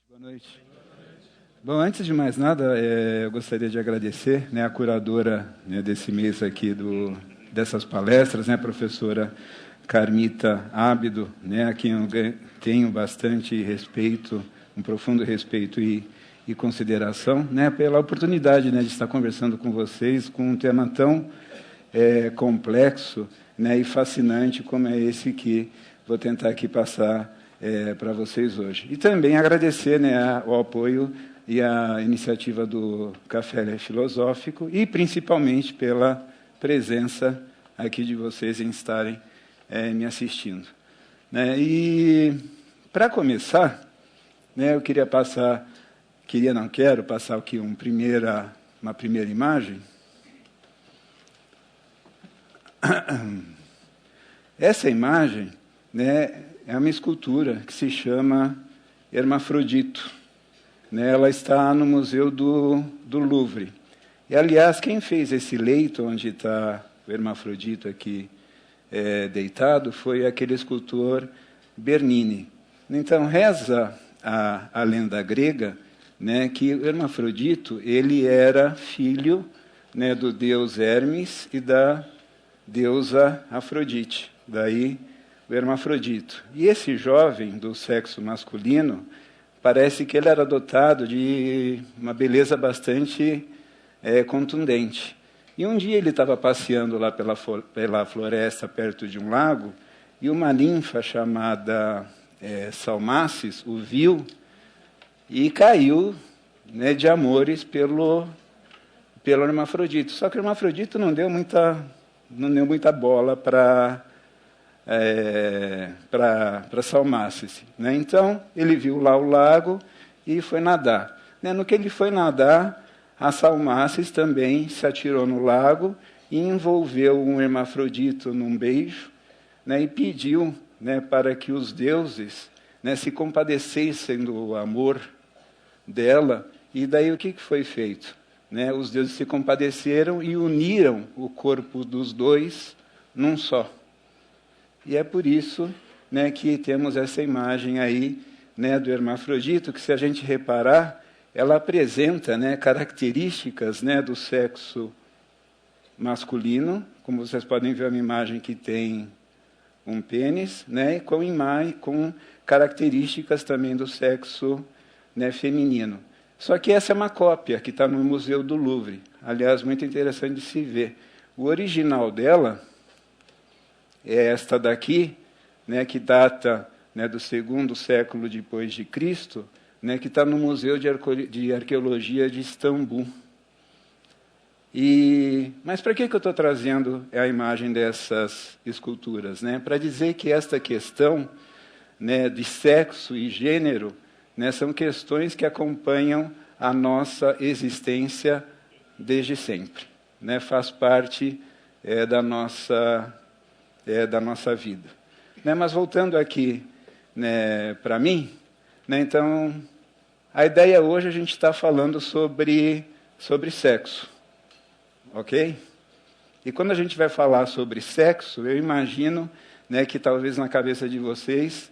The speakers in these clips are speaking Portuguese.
Boa noite. Bom, antes de mais nada, eu gostaria de agradecer, a curadora, desse mês aqui dessas palestras, a professora Carmita Ábido, a quem eu tenho bastante respeito, um profundo respeito e consideração, pela oportunidade, de estar conversando com vocês com um tema tão complexo, e fascinante como é esse que vou tentar aqui passar para vocês hoje. E também agradecer o apoio e a iniciativa do Café Filosófico e, principalmente, pela presença aqui de vocês em estarem me assistindo. E, para começar, eu quero passar aqui uma primeira imagem. Essa imagem, é uma escultura que se chama Hermafrodito. Ela está no Museu do Louvre. E, aliás, quem fez esse leito onde está o Hermafrodito aqui deitado foi aquele escultor Bernini. Então, reza a lenda grega, que o Hermafrodito ele era filho do deus Hermes e da deusa Afrodite. Daí o Hermafrodito. E esse jovem do sexo masculino, parece que ele era dotado de uma beleza bastante contundente. E um dia ele estava passeando lá pela floresta, perto de um lago, e uma ninfa chamada Salmacis o viu e caiu de amores pelo Hermafrodito. Só que o Hermafrodito não deu muita bola para Salmacis. Então, ele viu lá o lago e foi nadar. No que ele foi nadar, a Salmacis também se atirou no lago e envolveu um Hermafrodito num beijo, e pediu para que os deuses se compadecessem do amor dela. E daí o que foi feito? Os deuses se compadeceram e uniram o corpo dos dois num só. E é por isso que temos essa imagem aí do Hermafrodito, que, se a gente reparar, ela apresenta características do sexo masculino, como vocês podem ver, uma imagem que tem um pênis, e com características também do sexo feminino. Só que essa é uma cópia que está no Museu do Louvre. Aliás, muito interessante de se ver. O original dela é esta daqui, que data do 2º século depois de Cristo, que está no Museu de Arqueologia de Istambul. Mas para que eu estou trazendo a imagem dessas esculturas? Para dizer que esta questão de sexo e gênero são questões que acompanham a nossa existência desde sempre. Faz parte da nossa vida. Mas voltando aqui para mim, então, a ideia hoje a gente está falando sobre sexo, ok? E quando a gente vai falar sobre sexo, eu imagino que talvez na cabeça de vocês,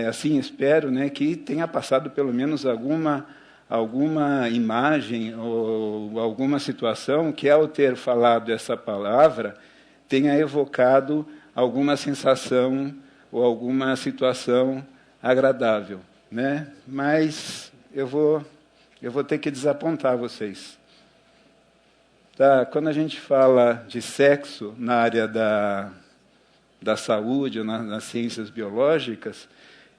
assim espero, que tenha passado pelo menos alguma imagem ou alguma situação que, ao ter falado essa palavra, tenha evocado alguma sensação ou alguma situação agradável, Mas eu vou ter que desapontar vocês. Tá? Quando a gente fala de sexo na área da saúde ou nas ciências biológicas,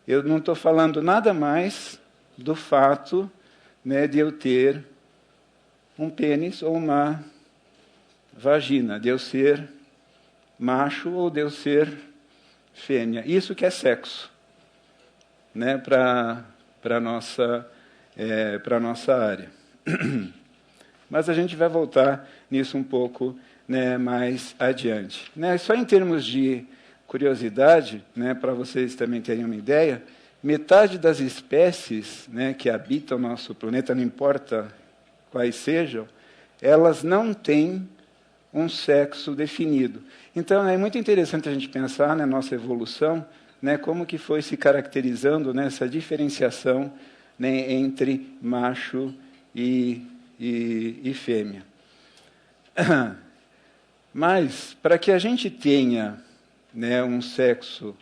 eu não estou falando nada mais do fato de eu ter um pênis ou uma vagina, de eu ser macho ou de eu ser fêmea. Isso que é sexo, para a nossa área. Mas a gente vai voltar nisso um pouco mais adiante. Só em termos de curiosidade, para vocês também terem uma ideia, metade das espécies que habitam o nosso planeta, não importa quais sejam, elas não têm um sexo definido. Então, é muito interessante a gente pensar na nossa evolução, como que foi se caracterizando essa diferenciação né, entre macho e fêmea. Mas, para que a gente tenha, né, um sexo,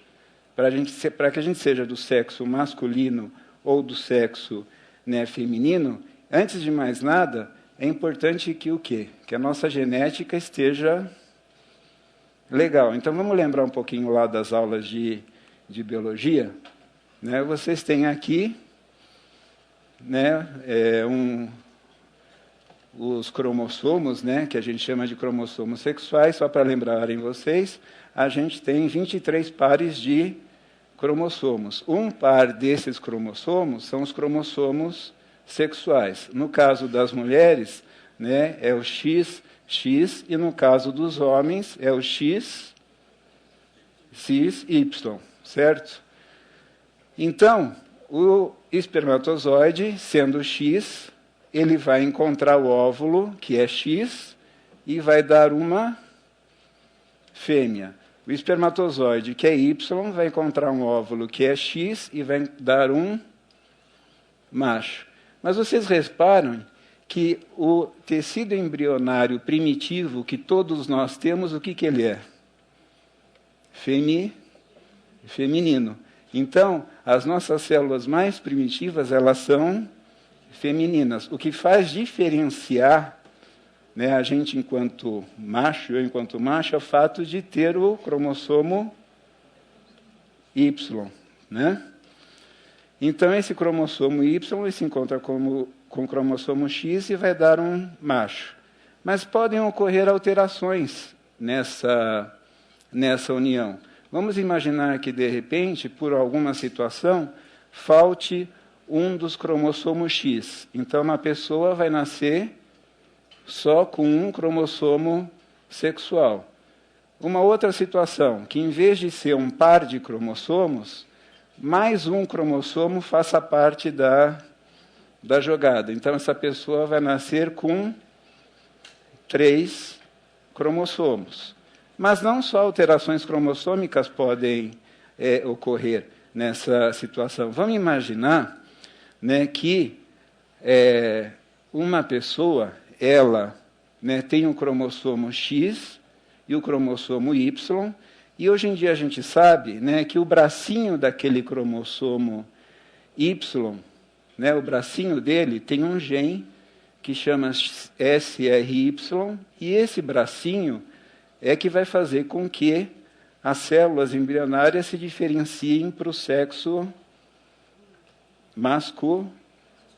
para que a gente seja do sexo masculino ou do sexo, né, feminino, antes de mais nada, é importante que o quê? Que a nossa genética esteja legal. Então, vamos lembrar um pouquinho lá das aulas de biologia. Né? Vocês têm aqui, né, os cromossomos, né, que a gente chama de cromossomos sexuais. Só para lembrarem vocês, a gente tem 23 pares de cromossomos. Um par desses cromossomos são os cromossomos sexuais. No caso das mulheres, né, é o XX, e no caso dos homens é o X, cis, Y, certo? Então, o espermatozoide, sendo X, ele vai encontrar o óvulo, que é X, e vai dar uma fêmea. O espermatozoide, que é Y, vai encontrar um óvulo, que é X, e vai dar um macho. Mas vocês reparam que o tecido embrionário primitivo que todos nós temos, o que ele é? Feminino. Então, as nossas células mais primitivas, elas são femininas. O que faz diferenciar, né, a gente enquanto macho, eu enquanto macho, é o fato de ter o cromossomo Y, né? Então, esse cromossomo Y ele se encontra com o cromossomo X e vai dar um macho. Mas podem ocorrer alterações nessa união. Vamos imaginar que, de repente, por alguma situação, falte um dos cromossomos X. Então, uma pessoa vai nascer só com um cromossomo sexual. Uma outra situação, que em vez de ser um par de cromossomos, mais um cromossomo faça parte da jogada. Então, essa pessoa vai nascer com 3 cromossomos. Mas não só alterações cromossômicas podem ocorrer nessa situação. Vamos imaginar, né, que uma pessoa, ela, né, tem um cromossomo X e o cromossomo Y, e hoje em dia a gente sabe, né, que o bracinho daquele cromossomo Y, né, o bracinho dele tem um gene que chama SRY, e esse bracinho é que vai fazer com que as células embrionárias se diferenciem para o sexo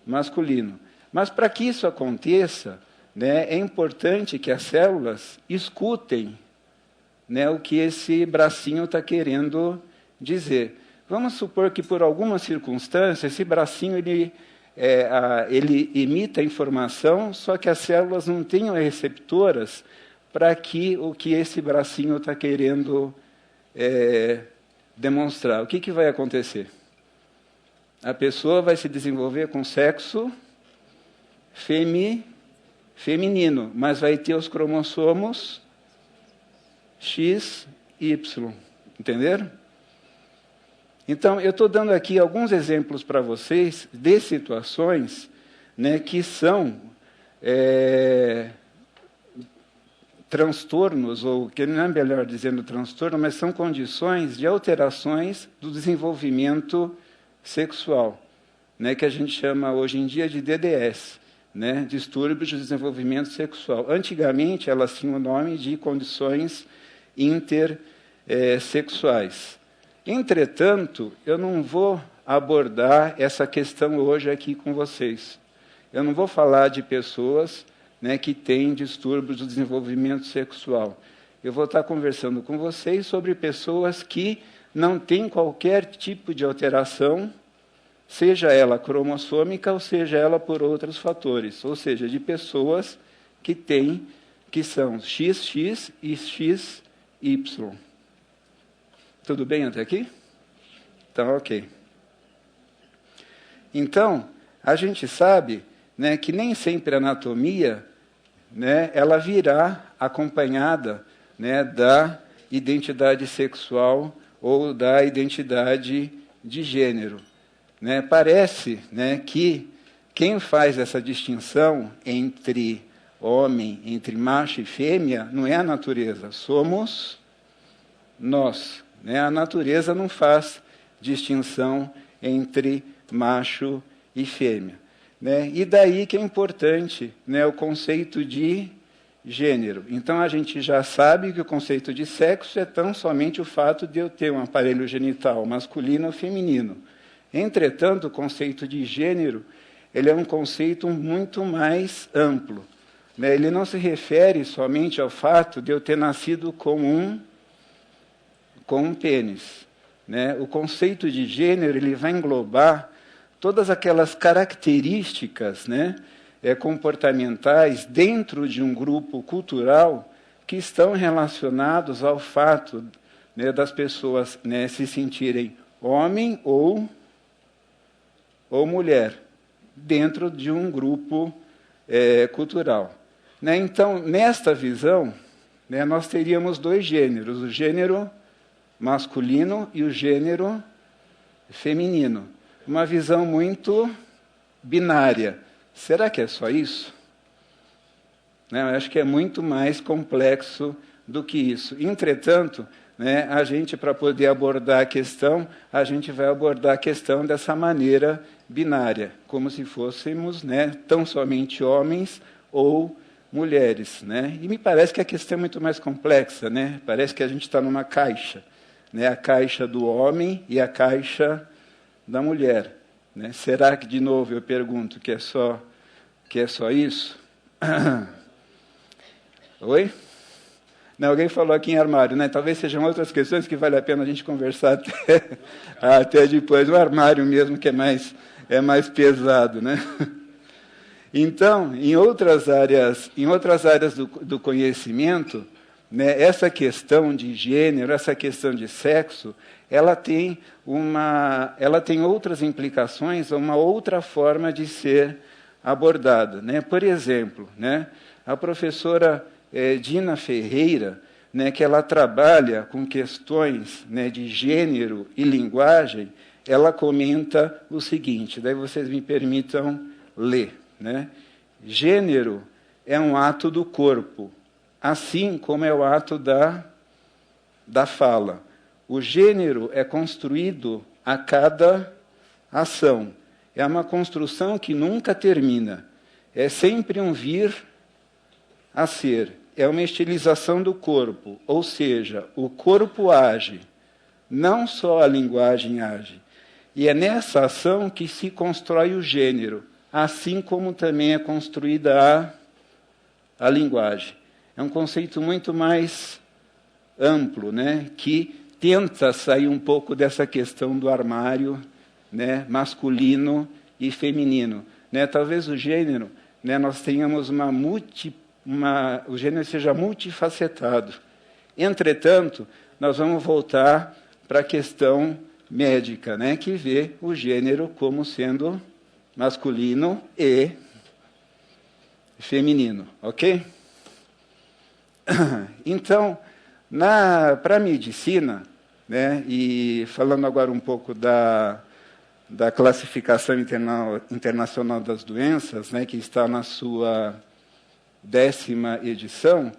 masculino. Mas para que isso aconteça, né, é importante que as células escutem, né, o que esse bracinho está querendo dizer. Vamos supor que, por alguma circunstância, esse bracinho ele emita informação, só que as células não tenham receptoras para que o que esse bracinho está querendo demonstrar. O que vai acontecer? A pessoa vai se desenvolver com sexo feminino, mas vai ter os cromossomos X, Y. Entenderam? Então, eu estou dando aqui alguns exemplos para vocês de situações, né, que são transtornos, ou que não é melhor dizendo transtorno, mas são condições de alterações do desenvolvimento sexual, né, que a gente chama hoje em dia de DDS, né, distúrbios de desenvolvimento sexual. Antigamente, elas tinham o nome de condições intersexuais. Entretanto, eu não vou abordar essa questão hoje aqui com vocês. Eu não vou falar de pessoas, né, que têm distúrbios do desenvolvimento sexual. Eu vou estar conversando com vocês sobre pessoas que não têm qualquer tipo de alteração, seja ela cromossômica ou seja ela por outros fatores, ou seja, de pessoas que são XX e XY. Tudo bem até aqui? Então, ok. Então, a gente sabe, né, que nem sempre a anatomia, né, ela virá acompanhada, né, da identidade sexual ou da identidade de gênero. né, parece, né, que quem faz essa distinção entre homem, entre macho e fêmea, não é a natureza, somos nós. Né? A natureza não faz distinção entre macho e fêmea. Né? E daí que é importante, né, o conceito de gênero. Então, a gente já sabe que o conceito de sexo é tão somente o fato de eu ter um aparelho genital masculino ou feminino. Entretanto, o conceito de gênero ele é um conceito muito mais amplo. Né? Ele não se refere somente ao fato de eu ter nascido com um pênis. Né? O conceito de gênero ele vai englobar todas aquelas características, né, comportamentais dentro de um grupo cultural que estão relacionados ao fato, né, das pessoas, né, se sentirem homem ou mulher dentro de um grupo cultural. Né? Então, nesta visão, né, nós teríamos dois gêneros, o gênero masculino e o gênero feminino. Uma visão muito binária. Será que é só isso? Né, eu acho que é muito mais complexo do que isso. Entretanto, né, a gente, para poder abordar a questão, a gente vai abordar a questão dessa maneira binária, como se fôssemos, né, tão somente homens ou mulheres. Né? E me parece que a questão é muito mais complexa. Né? Parece que a gente está numa caixa. Né? A caixa do homem e a caixa da mulher. Né? Será que, de novo, eu pergunto, que é só isso? Oi? Não, alguém falou aqui em armário, né? Talvez sejam outras questões que vale a pena a gente conversar até depois. O armário mesmo, que é mais pesado, né? Então, em outras áreas do conhecimento, né, essa questão de gênero, essa questão de sexo, ela tem outras implicações, uma outra forma de ser abordada. Né? Por exemplo, né, a professora Dina Ferreira, né, que ela trabalha com questões, né, de gênero e linguagem, ela comenta o seguinte, daí vocês me permitam ler. Né? Gênero é um ato do corpo, assim como é o ato da fala. O gênero é construído a cada ação. É uma construção que nunca termina. É sempre um vir a ser. É uma estilização do corpo, ou seja, o corpo age, não só a linguagem age. E é nessa ação que se constrói o gênero, assim como também é construída a linguagem. É um conceito muito mais amplo, né, que tenta sair um pouco dessa questão do armário, né, masculino e feminino. Né? Talvez o gênero, né, nós tenhamos o gênero seja multifacetado. Entretanto, nós vamos voltar para a questão médica, né, que vê o gênero como sendo masculino e feminino, ok? Então, para a medicina, né, e falando agora um pouco da classificação internacional das doenças, né, que está na sua 10ª edição,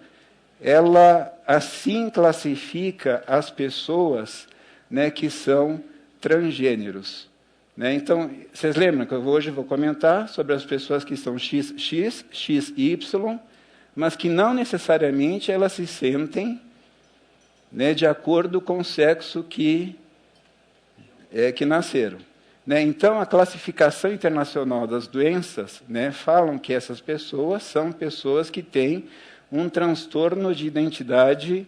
ela assim classifica as pessoas, né, que são transgêneros. Né? Então, vocês lembram que hoje eu vou comentar sobre as pessoas que são XX, XY, mas que não necessariamente elas se sentem, né, de acordo com o sexo que nasceram. Né? Então, a classificação internacional das doenças, né, falam que essas pessoas são pessoas que têm um transtorno de identidade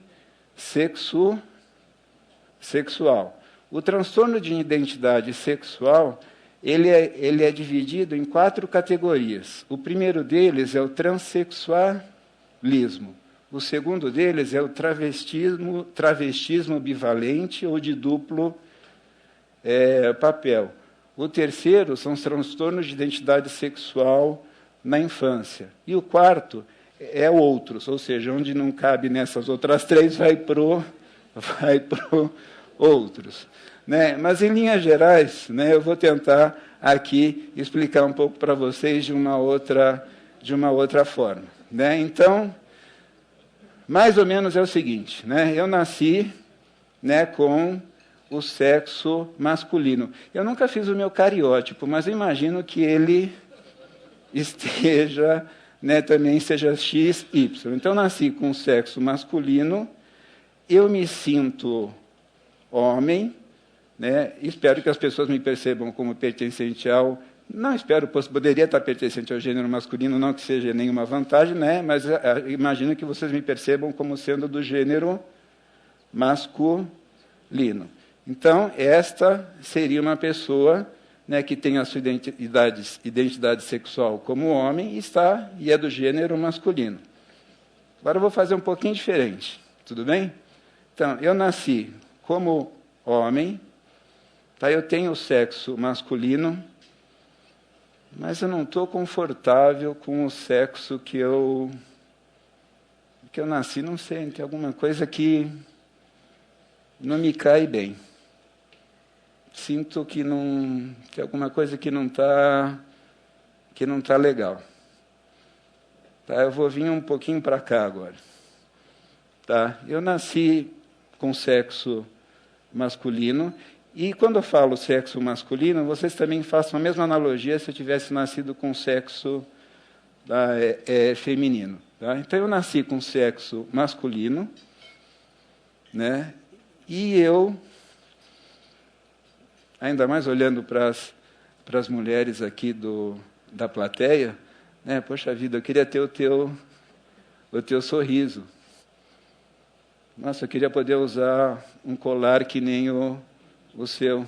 sexual. O transtorno de identidade sexual, ele é dividido em 4 categorias. O primeiro deles é o transexualismo. O segundo deles é o travestismo bivalente ou de duplo papel. O terceiro são os transtornos de identidade sexual na infância. E o quarto é outros, ou seja, onde não cabe nessas outras 3, vai pro outros. né? Mas, em linhas gerais, né, eu vou tentar aqui explicar um pouco para vocês de uma outra forma. Né? Então, mais ou menos é o seguinte, né? Eu nasci, né, com o sexo masculino. Eu nunca fiz o meu cariótipo, mas eu imagino que ele esteja, né, também seja XY. Então, eu nasci com o sexo masculino, eu me sinto homem, né? Espero que as pessoas me percebam como pertencente ao... Não espero, poderia estar pertencente ao gênero masculino, não que seja nenhuma vantagem, né? Mas imagino que vocês me percebam como sendo do gênero masculino. Então, esta seria uma pessoa, né, que tem a sua identidade sexual como homem e é do gênero masculino. Agora eu vou fazer um pouquinho diferente, tudo bem? Então, eu nasci como homem, tá? Eu tenho o sexo masculino, mas eu não estou confortável com o sexo que eu nasci, não sei, tem alguma coisa que não me cai bem. Sinto que tem alguma coisa que não está legal. Tá, eu vou vir um pouquinho para cá agora. Tá? Eu nasci com sexo masculino, e quando eu falo sexo masculino, vocês também façam a mesma analogia se eu tivesse nascido com sexo feminino. Tá? Então, eu nasci com sexo masculino, né? E eu, ainda mais olhando para as mulheres aqui da plateia, né? Poxa vida, eu queria ter o teu sorriso. Nossa, eu queria poder usar um colar que nem o seu.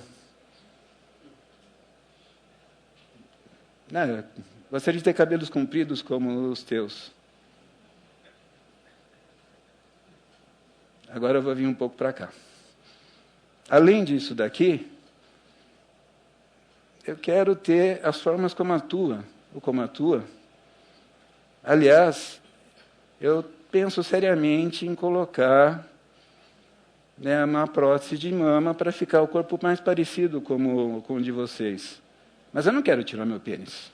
Não, gostaria de ter cabelos compridos como os teus. Agora eu vou vir um pouco para cá. Além disso daqui, eu quero ter as formas como a tua, ou como a tua. Aliás, eu penso seriamente em colocar, né, uma prótese de mama para ficar o corpo mais parecido com o de vocês. Mas eu não quero tirar meu pênis.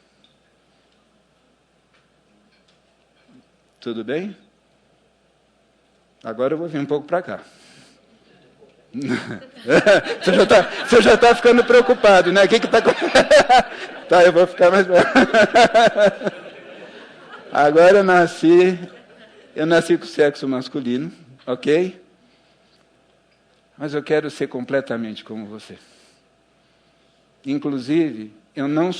Tudo bem? Agora eu vou vir um pouco para cá. Você já está ficando preocupado, né? O que está acontecendo? Tá, eu vou ficar mais... Agora eu nasci com sexo masculino, ok? Mas eu quero ser completamente como você. Inclusive, eu não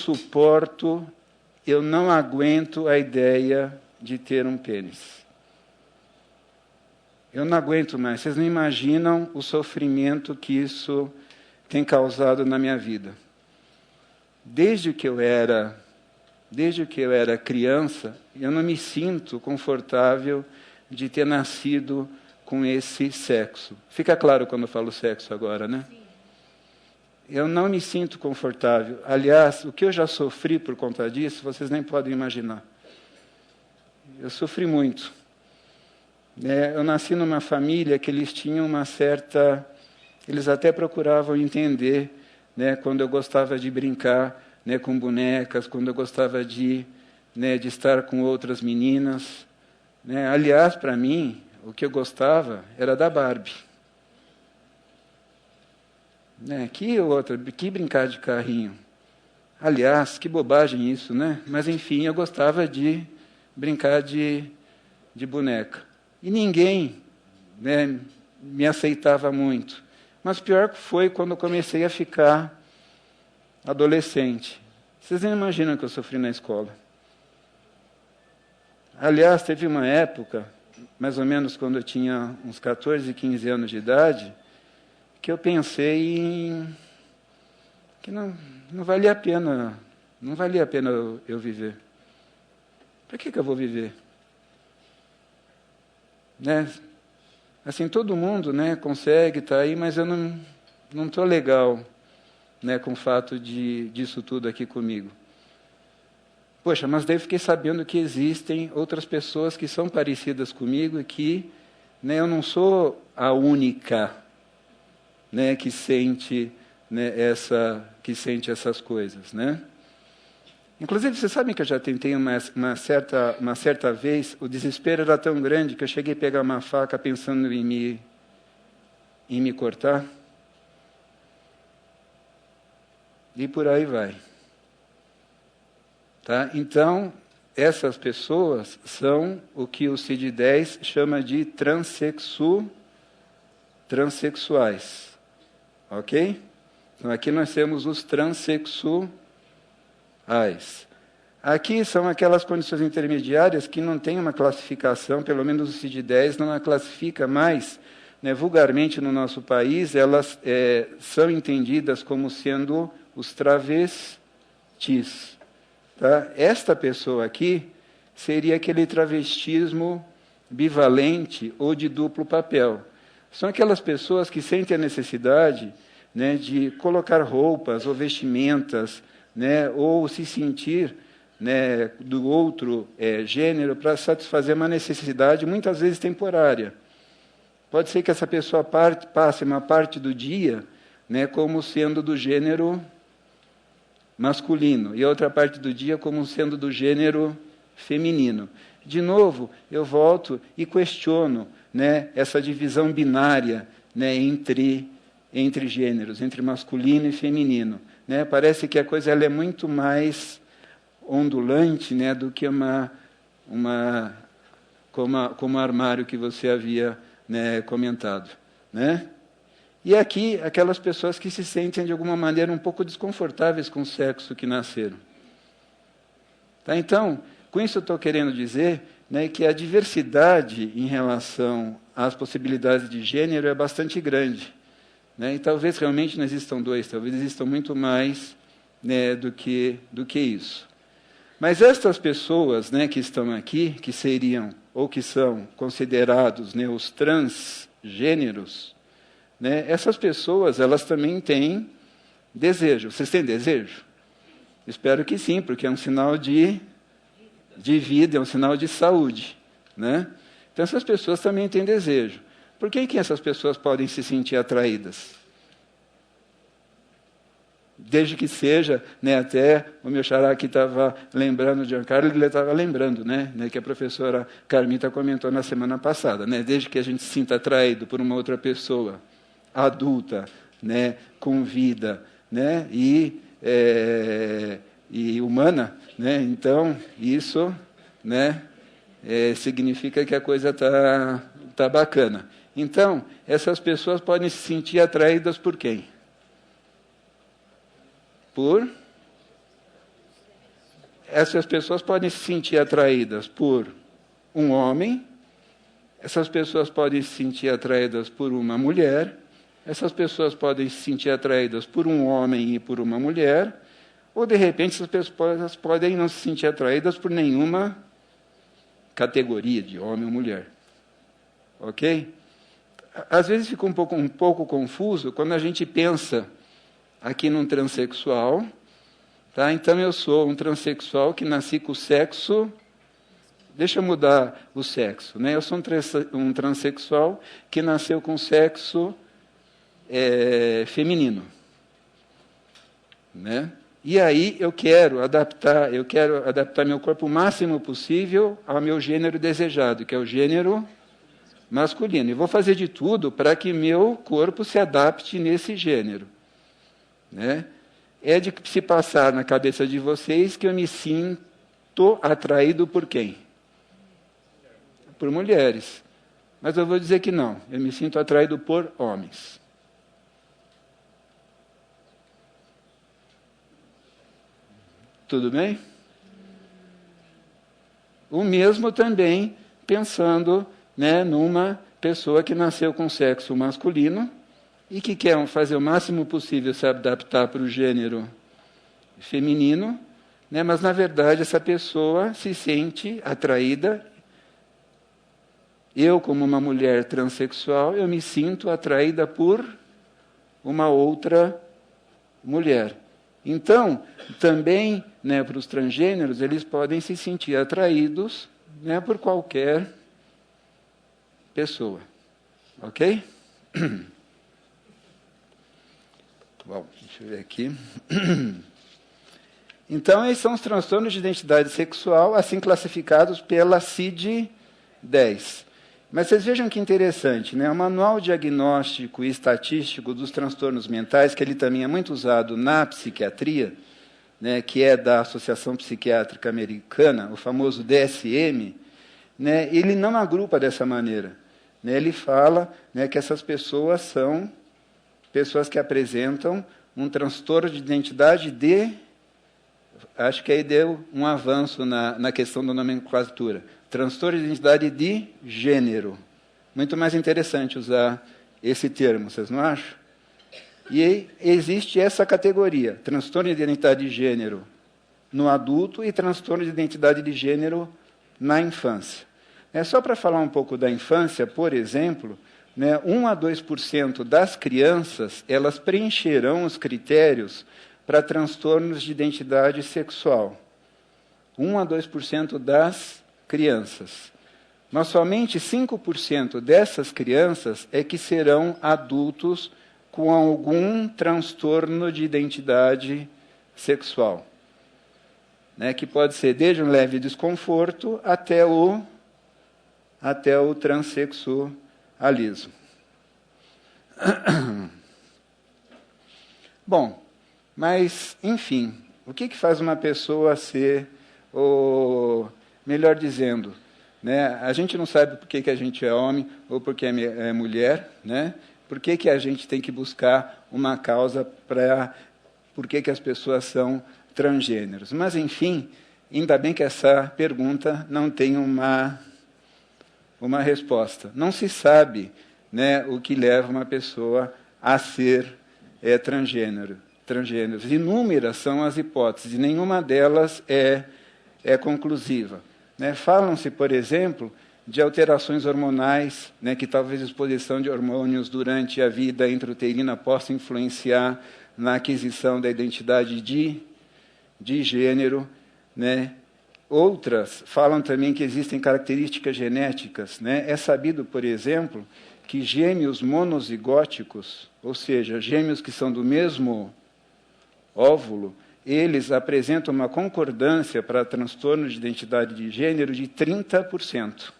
aguento a ideia de ter um pênis. Eu não aguento mais. Vocês não imaginam o sofrimento que isso tem causado na minha vida. Desde que eu era criança, eu não me sinto confortável de ter nascido com esse sexo. Fica claro quando eu falo sexo agora, né? Sim. Eu não me sinto confortável. Aliás, o que eu já sofri por conta disso, vocês nem podem imaginar. Eu sofri muito. Eu nasci numa família que eles tinham uma certa... Eles até procuravam entender, né, quando eu gostava de brincar, né, com bonecas, quando eu gostava de estar com outras meninas. Né? Aliás, para mim, o que eu gostava era da Barbie. Né? Que brincar de carrinho. Aliás, que bobagem isso, né? Mas, enfim, eu gostava de brincar de boneca. E ninguém, né, me aceitava muito. Mas pior foi quando eu comecei a ficar adolescente. Vocês nem imaginam o que eu sofri na escola. Aliás, teve uma época, mais ou menos quando eu tinha uns 14, 15 anos de idade, que eu pensei que não valia a pena, eu viver. Para que eu vou viver? Né? Assim, todo mundo, né, consegue estar aí, mas eu não estou legal, né, com o fato disso tudo aqui comigo. Poxa, mas daí eu fiquei sabendo que existem outras pessoas que são parecidas comigo e que, né, eu não sou a única, né, que sente né, que sente essas coisas, né? Inclusive, vocês sabem que eu já tentei uma certa vez, o desespero era tão grande que eu cheguei a pegar uma faca pensando em me cortar. E por aí vai. Tá? Então, essas pessoas são o que o CID-10 chama de transexuais. Ok? Então, aqui nós temos os transexuais. Aqui são aquelas condições intermediárias que não têm uma classificação, pelo menos o CID-10 não a classifica mais, né, vulgarmente no nosso país, elas são entendidas como sendo os travestis. Tá? Esta pessoa aqui seria aquele travestismo bivalente ou de duplo papel. São aquelas pessoas que sentem a necessidade, né, de colocar roupas ou vestimentas, né, ou se sentir, né, do outro gênero para satisfazer uma necessidade, muitas vezes temporária. Pode ser que essa pessoa passe uma parte do dia, né, como sendo do gênero masculino, e outra parte do dia como sendo do gênero feminino. De novo, eu volto e questiono, né, essa divisão binária, né, entre gêneros, entre masculino e feminino. Né? Parece que a coisa ela é muito mais ondulante, né, do que como armário que você havia, né, comentado. Né? E aqui, aquelas pessoas que se sentem, de alguma maneira, um pouco desconfortáveis com o sexo que nasceram. Tá? Então, com isso eu estou querendo dizer, né, que a diversidade em relação às possibilidades de gênero é bastante grande. Né? E talvez realmente não existam dois, talvez existam muito mais, né, do que isso. Mas estas pessoas, né, que estão aqui, que seriam ou que são considerados, né, os transgêneros, né, essas pessoas elas também têm desejo. Vocês têm desejo? Espero que sim, porque é um sinal de vida, é um sinal de saúde. Né? Então essas pessoas também têm desejo. Por que essas pessoas podem se sentir atraídas? Desde que seja, né, até o meu xará aqui estava lembrando, o Giancarlo, ele estava lembrando, né, que a professora Carmita comentou na semana passada, né, desde que a gente se sinta atraído por uma outra pessoa adulta, né, com vida, né, e humana, né, então isso, né, significa que a coisa tá bacana. Então, essas pessoas podem se sentir atraídas por quem? Essas pessoas podem se sentir atraídas por um homem, essas pessoas podem se sentir atraídas por uma mulher, essas pessoas podem se sentir atraídas por um homem e por uma mulher, ou, de repente, essas pessoas podem não se sentir atraídas por nenhuma categoria de homem ou mulher. Ok? Às vezes fica um pouco confuso quando a gente pensa aqui num transexual. Tá? Então, eu sou um transexual que nasci com o sexo. Deixa eu mudar o sexo. Né? Eu sou um transexual que nasceu com o sexo feminino. Né? E aí eu quero adaptar meu corpo o máximo possível ao meu gênero desejado, que é o gênero masculino. E vou fazer de tudo para que meu corpo se adapte nesse gênero. Né? É de se passar na cabeça de vocês que eu me sinto atraído por quem? Por mulheres. Mas eu vou dizer que não. Eu me sinto atraído por homens. Tudo bem? O mesmo também pensando, né, numa pessoa que nasceu com sexo masculino e que quer fazer o máximo possível se adaptar para o gênero feminino, né, mas, na verdade, essa pessoa se sente atraída. Eu, como uma mulher transexual, eu me sinto atraída por uma outra mulher. Então, também, né, para os transgêneros, eles podem se sentir atraídos, né, por qualquer pessoa. Ok? Bom, deixa eu ver aqui. Então, esses são os transtornos de identidade sexual, assim classificados pela CID-10. Mas vocês vejam que interessante, né? O Manual Diagnóstico e Estatístico dos Transtornos Mentais, que ele também é muito usado na psiquiatria, né, que é da Associação Psiquiátrica Americana, o famoso DSM, né, ele não agrupa dessa maneira. Né? Ele fala, né, que essas pessoas são pessoas que apresentam um transtorno de identidade de... Acho que aí deu um avanço na questão da nomenclatura. Transtorno de identidade de gênero. Muito mais interessante usar esse termo, vocês não acham? E existe essa categoria, transtorno de identidade de gênero no adulto e transtorno de identidade de gênero na infância. Só para falar um pouco da infância, por exemplo, né, 1 a 2% das crianças elas preencherão os critérios para transtornos de identidade sexual. 1 a 2% das crianças. Mas somente 5% dessas crianças é que serão adultos com algum transtorno de identidade sexual. Né, que pode ser desde um leve desconforto até o transexualismo. Bom, mas, enfim, o que faz uma pessoa ser, ou melhor dizendo, né, a gente não sabe por que a gente é homem ou por que é mulher, né? Por que a gente tem que buscar uma causa para por que as pessoas são transgêneros. Mas, enfim, ainda bem que essa pergunta não tem uma resposta. Não se sabe, né, o que leva uma pessoa a ser transgêneros. Inúmeras são as hipóteses, e nenhuma delas é conclusiva. Né? Falam-se, por exemplo, de alterações hormonais, né, que talvez a exposição de hormônios durante a vida intrauterina possa influenciar na aquisição da identidade de gênero. Né? Outras falam também que existem características genéticas. Né? É sabido, por exemplo, que gêmeos monozigóticos, ou seja, gêmeos que são do mesmo óvulo, eles apresentam uma concordância para transtorno de identidade de gênero de 30%.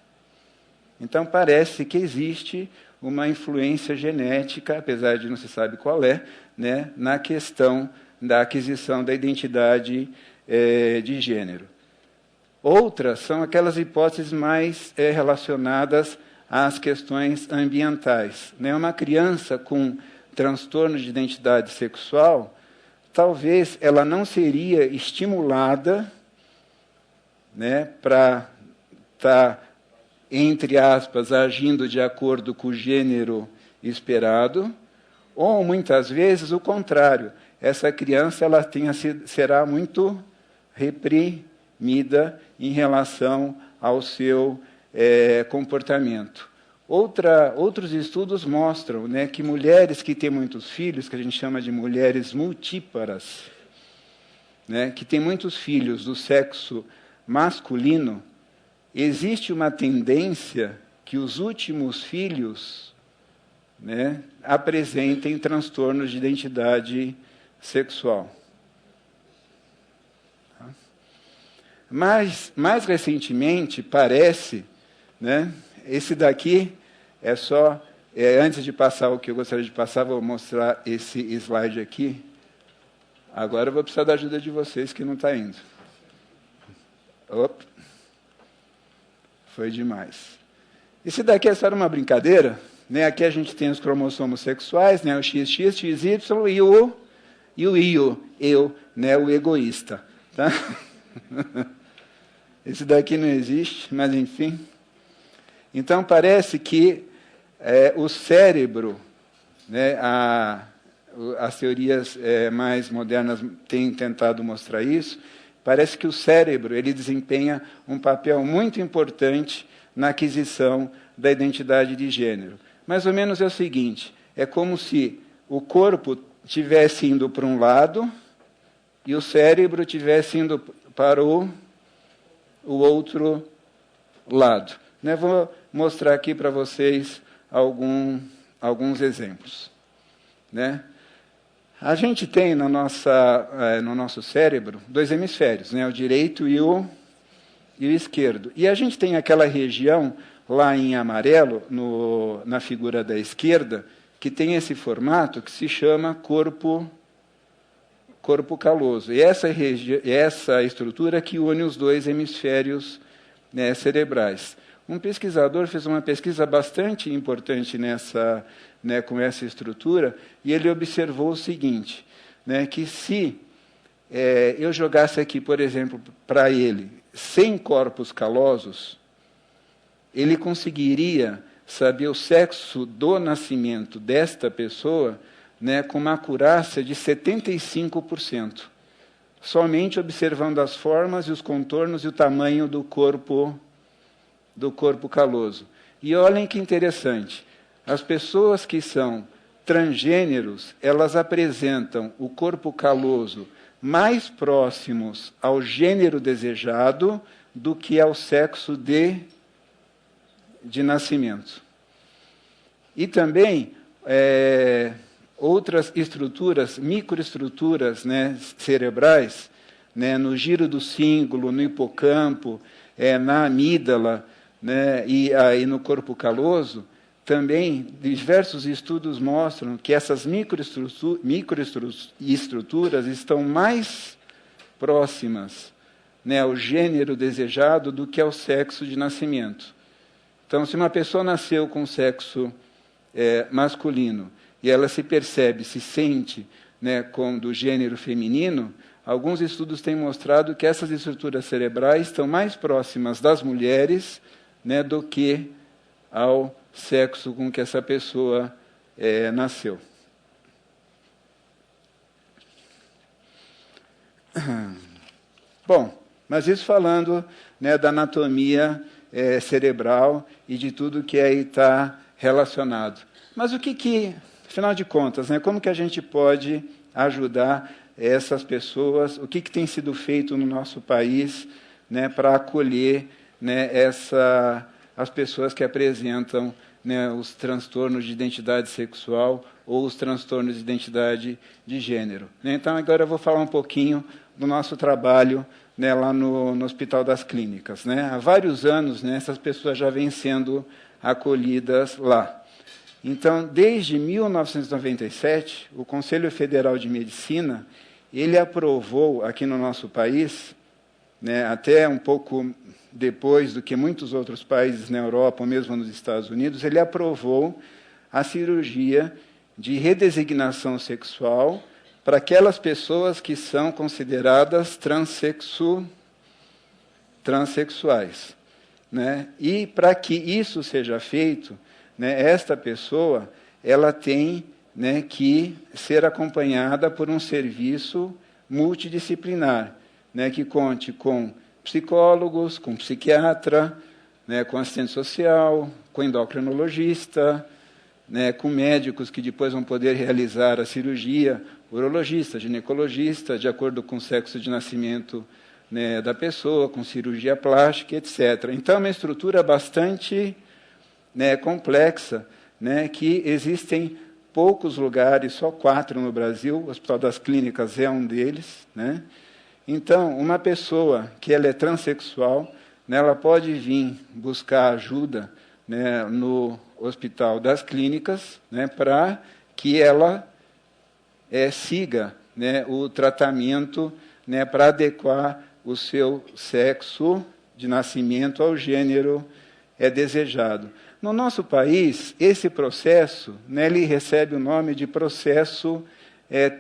Então, parece que existe uma influência genética, apesar de não se sabe qual é, né, na questão da aquisição da identidade de gênero. Outras são aquelas hipóteses mais relacionadas às questões ambientais. Né? Uma criança com transtorno de identidade sexual, talvez ela não seria estimulada, né, para estar, entre aspas, agindo de acordo com o gênero esperado, ou, muitas vezes, o contrário. Essa criança ela será muito reprimida em relação ao seu comportamento. Outros estudos mostram, né, que mulheres que têm muitos filhos, que a gente chama de mulheres multíparas, né, que têm muitos filhos do sexo masculino, existe uma tendência que os últimos filhos, né, apresentem transtornos de identidade sexual. Mas, mais recentemente, parece, né, esse daqui é só... antes de passar o que eu gostaria de passar, vou mostrar esse slide aqui. Agora eu vou precisar da ajuda de vocês, que não está indo. Opa. Foi demais. Esse daqui é só uma brincadeira. Né? Aqui a gente tem os cromossomos sexuais, né? O XX, XY e o eu, né? O egoísta. Tá? Esse daqui não existe, mas enfim... Então, parece que o cérebro, né, as teorias mais modernas têm tentado mostrar isso, parece que o cérebro ele desempenha um papel muito importante na aquisição da identidade de gênero. Mais ou menos é o seguinte, é como se o corpo estivesse indo para um lado e o cérebro estivesse indo para o outro lado. Né, vou mostrar aqui para vocês alguns exemplos. Né? A gente tem no nosso cérebro 2 hemisférios, né, o direito e o esquerdo. E a gente tem aquela região lá em amarelo, na figura da esquerda, que tem esse formato que se chama corpo caloso. E essa estrutura que une os 2 hemisférios, né, cerebrais. Um pesquisador fez uma pesquisa bastante importante com essa estrutura, e ele observou o seguinte, né, que se eu jogasse aqui, por exemplo, para ele 100 corpos calosos, ele conseguiria saber o sexo do nascimento desta pessoa, né, com uma acurácia de 75%, somente observando as formas e os contornos e o tamanho do corpo caloso. E olhem que interessante, as pessoas que são transgêneros, elas apresentam o corpo caloso mais próximos ao gênero desejado do que ao sexo de nascimento. E também outras estruturas, microestruturas, né, cerebrais, né, no giro do cíngulo, no hipocampo, na amígdala, né, e no corpo caloso, também diversos estudos mostram que essas microestruturas estão mais próximas, né, ao gênero desejado do que ao sexo de nascimento. Então, se uma pessoa nasceu com sexo masculino e ela se percebe, se sente, né, do gênero feminino, alguns estudos têm mostrado que essas estruturas cerebrais estão mais próximas das mulheres, né, do que ao sexo com que essa pessoa nasceu. Bom, mas isso falando, né, da anatomia cerebral e de tudo que aí está relacionado. Mas afinal de contas, né, como que a gente pode ajudar essas pessoas? O que tem sido feito no nosso país, né, para acolher, né, as pessoas que apresentam, né, os transtornos de identidade sexual ou os transtornos de identidade de gênero? Então, agora eu vou falar um pouquinho do nosso trabalho, né, lá no Hospital das Clínicas. Né? Há vários anos, né, essas pessoas já vêm sendo acolhidas lá. Então, desde 1997, o Conselho Federal de Medicina, ele aprovou aqui no nosso país, né, até um pouco depois do que muitos outros países na Europa, ou mesmo nos Estados Unidos, ele aprovou a cirurgia de redesignação sexual para aquelas pessoas que são consideradas transexuais. Né? E para que isso seja feito, né, esta pessoa ela tem, né, que ser acompanhada por um serviço multidisciplinar, né, que conte com psicólogos, com psiquiatra, né, com assistente social, com endocrinologista, né, com médicos que depois vão poder realizar a cirurgia, urologista, ginecologista, de acordo com o sexo de nascimento, né, da pessoa, com cirurgia plástica, etc. Então, é uma estrutura bastante, né, complexa, né, que existem poucos lugares, só 4 no Brasil, o Hospital das Clínicas é um deles. Né? Então, uma pessoa que ela é transexual, né, ela pode vir buscar ajuda, né, no Hospital das Clínicas, né, para que ela siga, né, o tratamento, né, para adequar o seu sexo de nascimento ao gênero desejado. No nosso país, esse processo, né, ele recebe o nome de processo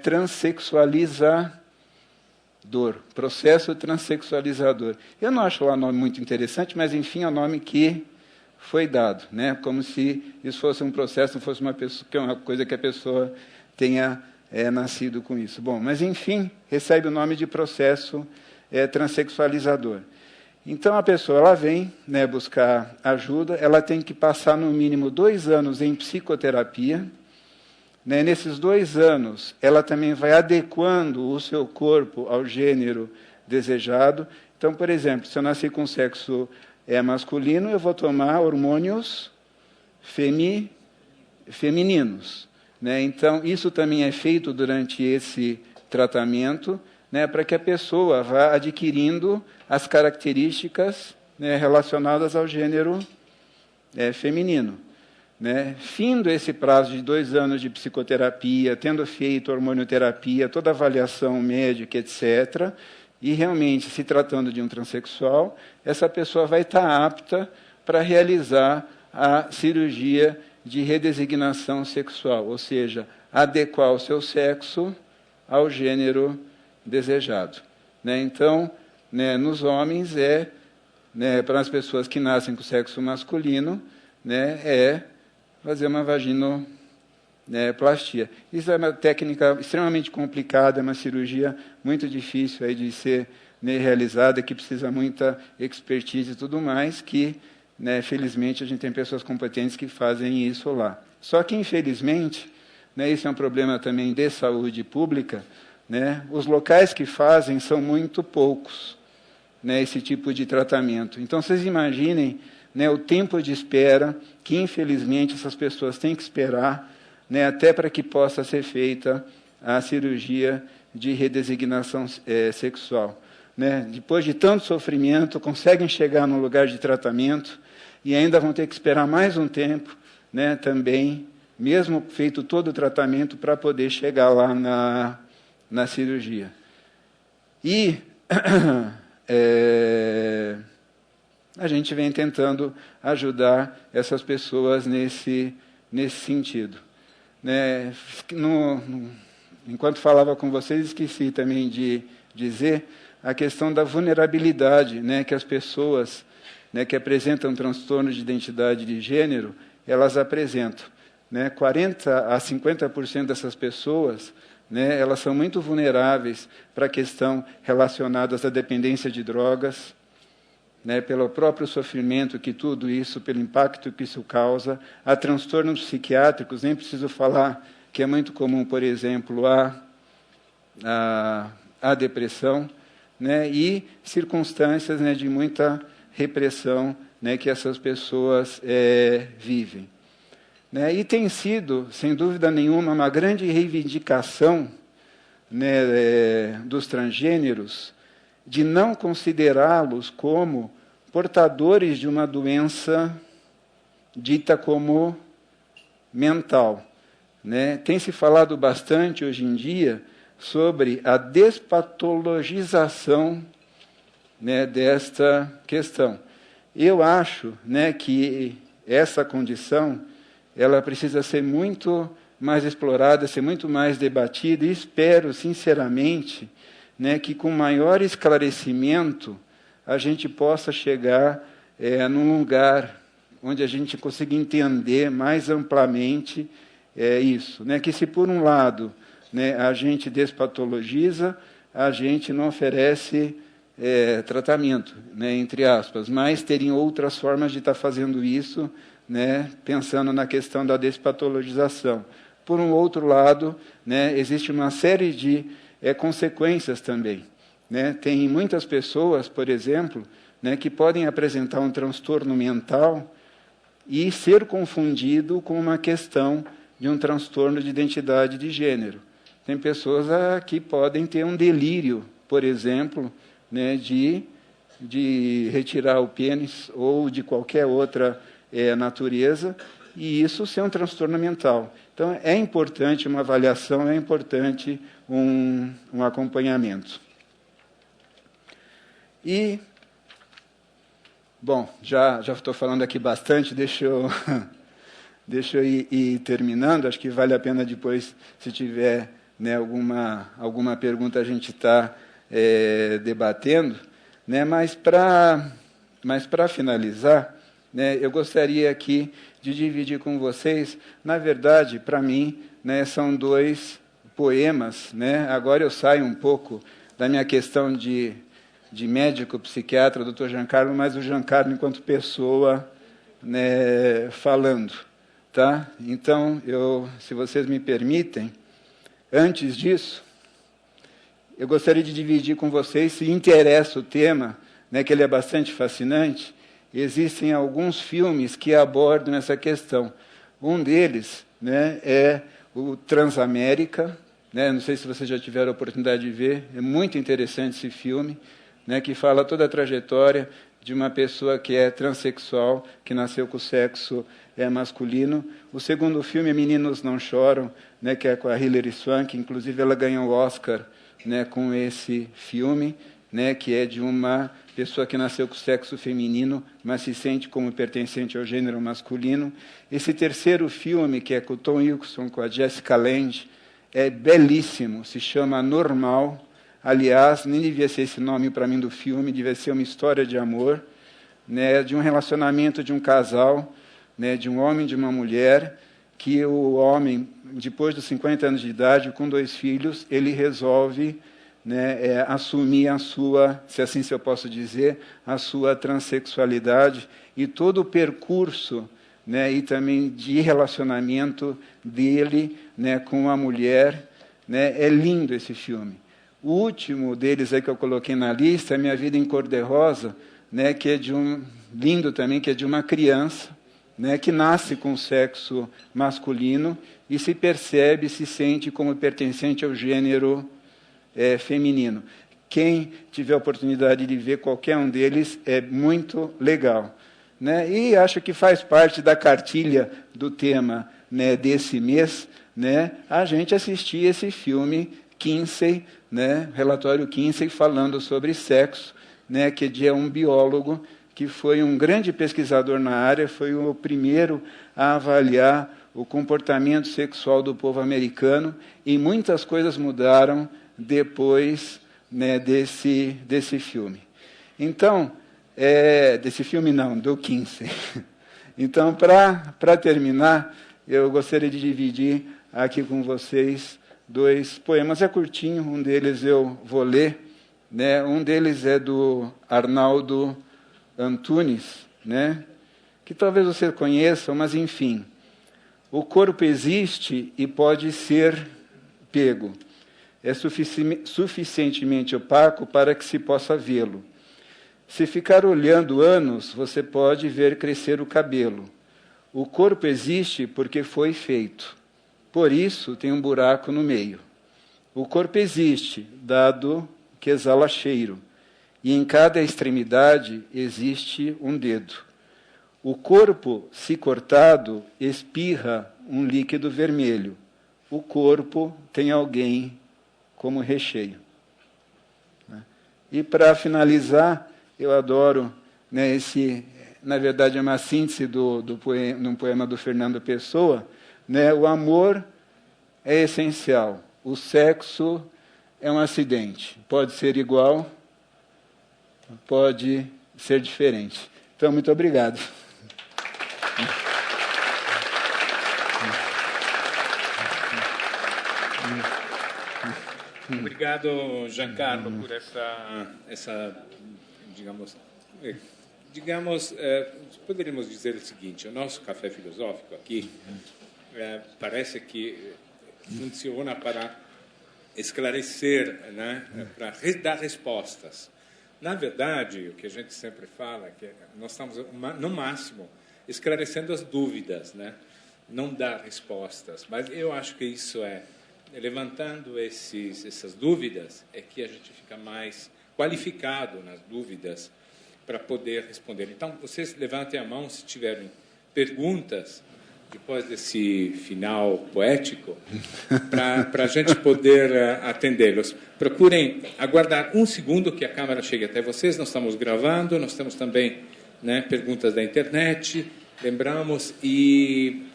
transexualizador. Processo transexualizador. Eu não acho lá um nome muito interessante, mas, enfim, é o nome que foi dado, né? Como se isso fosse um processo, não fosse uma coisa que a pessoa tenha nascido com isso. Bom, mas, enfim, recebe o nome de processo transexualizador. Então, a pessoa ela vem, né, buscar ajuda, ela tem que passar, no mínimo, 2 anos em psicoterapia. Né? Nesses 2 anos, ela também vai adequando o seu corpo ao gênero desejado. Então, por exemplo, se eu nasci com sexo masculino, eu vou tomar hormônios femininos. né? Então, isso também é feito durante esse tratamento, né, para que a pessoa vá adquirindo as características, né, relacionadas ao gênero feminino. Né? Findo esse prazo de 2 anos de psicoterapia, tendo feito hormonioterapia, toda avaliação médica, etc., e realmente se tratando de um transexual, essa pessoa vai estar apta para realizar a cirurgia de redesignação sexual, ou seja, adequar o seu sexo ao gênero desejado. Né? Então, né, nos homens né, para as pessoas que nascem com sexo masculino, né, fazer uma vaginoplastia. Isso é uma técnica extremamente complicada, é uma cirurgia muito difícil aí de ser, né, realizada, que precisa muita expertise e tudo mais, que, né, felizmente, a gente tem pessoas competentes que fazem isso lá. Só que, infelizmente, né, isso é um problema também de saúde pública, né, os locais que fazem são muito poucos, né, esse tipo de tratamento. Então, vocês imaginem, né, o tempo de espera que, infelizmente, essas pessoas têm que esperar, né, até para que possa ser feita a cirurgia de redesignação sexual. Né? Depois de tanto sofrimento, conseguem chegar no lugar de tratamento e ainda vão ter que esperar mais um tempo, né, também, mesmo feito todo o tratamento, para poder chegar lá na cirurgia. E a gente vem tentando ajudar essas pessoas nesse sentido. Né? Enquanto falava com vocês, esqueci também de dizer a questão da vulnerabilidade, né, que as pessoas, né, que apresentam transtorno de identidade de gênero, elas apresentam. Né? 40% a 50% dessas pessoas, né, elas são muito vulneráveis para a questão relacionada à dependência de drogas, né, pelo próprio sofrimento que tudo isso, pelo impacto que isso causa, a transtornos psiquiátricos, nem preciso falar que é muito comum, por exemplo, a depressão, né, e circunstâncias, né, de muita repressão, né, que essas pessoas vivem. Né, e tem sido, sem dúvida nenhuma, uma grande reivindicação, né, dos transgêneros, de não considerá-los como portadores de uma doença dita como mental. Né? Tem se falado bastante hoje em dia sobre a despatologização, né, desta questão. Eu acho, né, que essa condição ela precisa ser muito mais explorada, ser muito mais debatida, e espero, sinceramente, né, que com maior esclarecimento a gente possa chegar num lugar onde a gente consiga entender mais amplamente isso. Né, que se, por um lado, né, a gente despatologiza, a gente não oferece tratamento, né, entre aspas, mas teriam outras formas de estar fazendo isso, né, pensando na questão da despatologização. Por um outro lado, né, existe uma série de consequências também. Né? Tem muitas pessoas, por exemplo, né, que podem apresentar um transtorno mental e ser confundido com uma questão de um transtorno de identidade de gênero. Tem pessoas que podem ter um delírio, por exemplo, né, de retirar o pênis ou de qualquer outra natureza, e isso ser um transtorno mental. Então, é importante uma avaliação, é importante um acompanhamento. E, bom, já estou falando aqui bastante, deixa eu ir terminando, acho que vale a pena depois, se tiver, né, alguma pergunta, a gente está debatendo. Né, mas para finalizar, né, eu gostaria aqui de dividir com vocês, na verdade, para mim, né, são 2 poemas. Né? Agora eu saio um pouco da minha questão de médico, psiquiatra, Dr. Giancarlo, mas o Giancarlo enquanto pessoa, né, falando. Tá? Então, se vocês me permitem, antes disso, eu gostaria de dividir com vocês, se interessa o tema, né, que ele é bastante fascinante. Existem alguns filmes que abordam essa questão. Um deles, né, é o Transamérica, né? Não sei se vocês já tiveram a oportunidade de ver, é muito interessante esse filme, né? Que fala toda a trajetória de uma pessoa que é transexual, que nasceu com o sexo masculino. O segundo filme é Meninos Não Choram, né? Que é com a Hilary Swank, inclusive ela ganhou o Oscar, né? Com esse filme, né? Que é de uma pessoa que nasceu com o sexo feminino, mas se sente como pertencente ao gênero masculino. Esse terceiro filme, que é com o Tom Wilkinson, com a Jessica Lange, é belíssimo, se chama Normal. Aliás, nem devia ser esse nome para mim do filme, devia ser uma história de amor, né, de um relacionamento de um casal, né, de um homem e de uma mulher, que o homem, depois dos 50 anos de idade, com 2 filhos, ele resolve, né, assumir a sua, se assim eu posso dizer, a sua transexualidade e todo o percurso, né, e também de relacionamento dele, né, com a mulher, né. É lindo esse filme. O último deles aí que eu coloquei na lista é Minha Vida em Cor-de-Rosa, né, que é de lindo também, que é de uma criança, né, que nasce com sexo masculino e se percebe, se sente como pertencente ao gênero feminino. Quem tiver a oportunidade de ver qualquer um deles, é muito legal, né? E acho que faz parte da cartilha do tema, né, desse mês, né, a gente assistir esse filme Kinsey, né, relatório Kinsey, falando sobre sexo, né, que é um biólogo que foi um grande pesquisador na área, foi o primeiro a avaliar o comportamento sexual do povo americano, e muitas coisas mudaram depois, né, desse filme. Então, desse filme não, do Kinsey. Então, para terminar, eu gostaria de dividir aqui com vocês 2 poemas. É curtinho, um deles eu vou ler, né? Um deles é do Arnaldo Antunes, né? Que talvez você conheça, mas enfim. O corpo existe e pode ser pego. É suficientemente opaco para que se possa vê-lo. Se ficar olhando anos, você pode ver crescer o cabelo. O corpo existe porque foi feito. Por isso tem um buraco no meio. O corpo existe, dado que exala cheiro. E em cada extremidade existe um dedo. O corpo, se cortado, espirra um líquido vermelho. O corpo tem alguém como recheio. E, para finalizar, eu adoro, né, na verdade, é uma síntese de um poema do Fernando Pessoa, né, o amor é essencial, o sexo é um acidente, pode ser igual, pode ser diferente. Então, muito obrigado. Obrigado, Giancarlo, por essa digamos, poderíamos dizer o seguinte: o nosso café filosófico aqui parece que funciona para esclarecer, né, para dar respostas. Na verdade, o que a gente sempre fala é que nós estamos, no máximo, esclarecendo as dúvidas, né? Não dar respostas. Mas eu acho que isso levantando essas dúvidas, é que a gente fica mais qualificado nas dúvidas para poder responder. Então, vocês levantem a mão se tiverem perguntas, depois desse final poético, para a gente poder atendê-los. Procurem aguardar um segundo que a câmera chegue até vocês. Nós estamos gravando, nós temos também, né, perguntas da internet, lembramos, e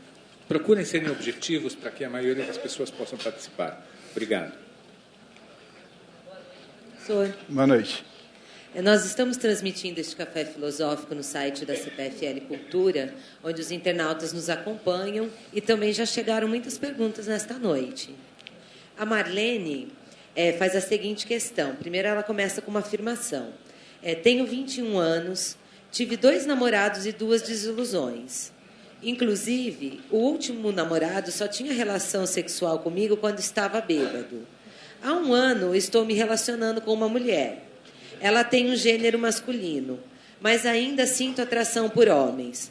procurem serem objetivos para que a maioria das pessoas possam participar. Obrigado. Professor. Boa noite. Nós estamos transmitindo este café filosófico no site da CPFL Cultura, onde os internautas nos acompanham, e também já chegaram muitas perguntas nesta noite. A Marlene faz a seguinte questão. Primeiro, ela começa com uma afirmação. Tenho 21 anos, tive 2 namorados e 2 desilusões. Inclusive, o último namorado só tinha relação sexual comigo quando estava bêbado. Há 1 ano, estou me relacionando com uma mulher. Ela tem um gênero masculino, mas ainda sinto atração por homens.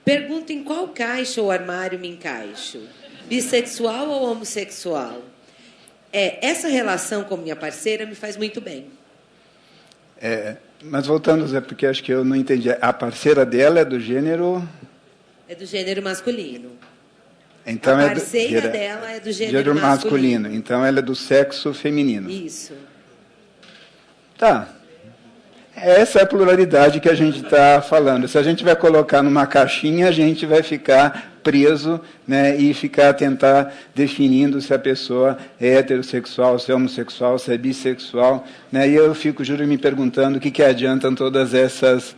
Pergunto em qual caixa ou armário me encaixo. bissexual ou homossexual. Essa relação com minha parceira me faz muito bem. Mas voltando, Zé, porque acho que eu não entendi. A parceira dela é do gênero... É do gênero masculino. Então a parceira dela é do gênero masculino. Então ela é do sexo feminino. Isso. Tá. Essa é a pluralidade que a gente está falando. Se a gente vai colocar numa caixinha, a gente vai ficar preso, né, e tentar definindo se a pessoa é heterossexual, se é homossexual, se é bissexual. Né, e eu juro, me perguntando o que adiantam todas essas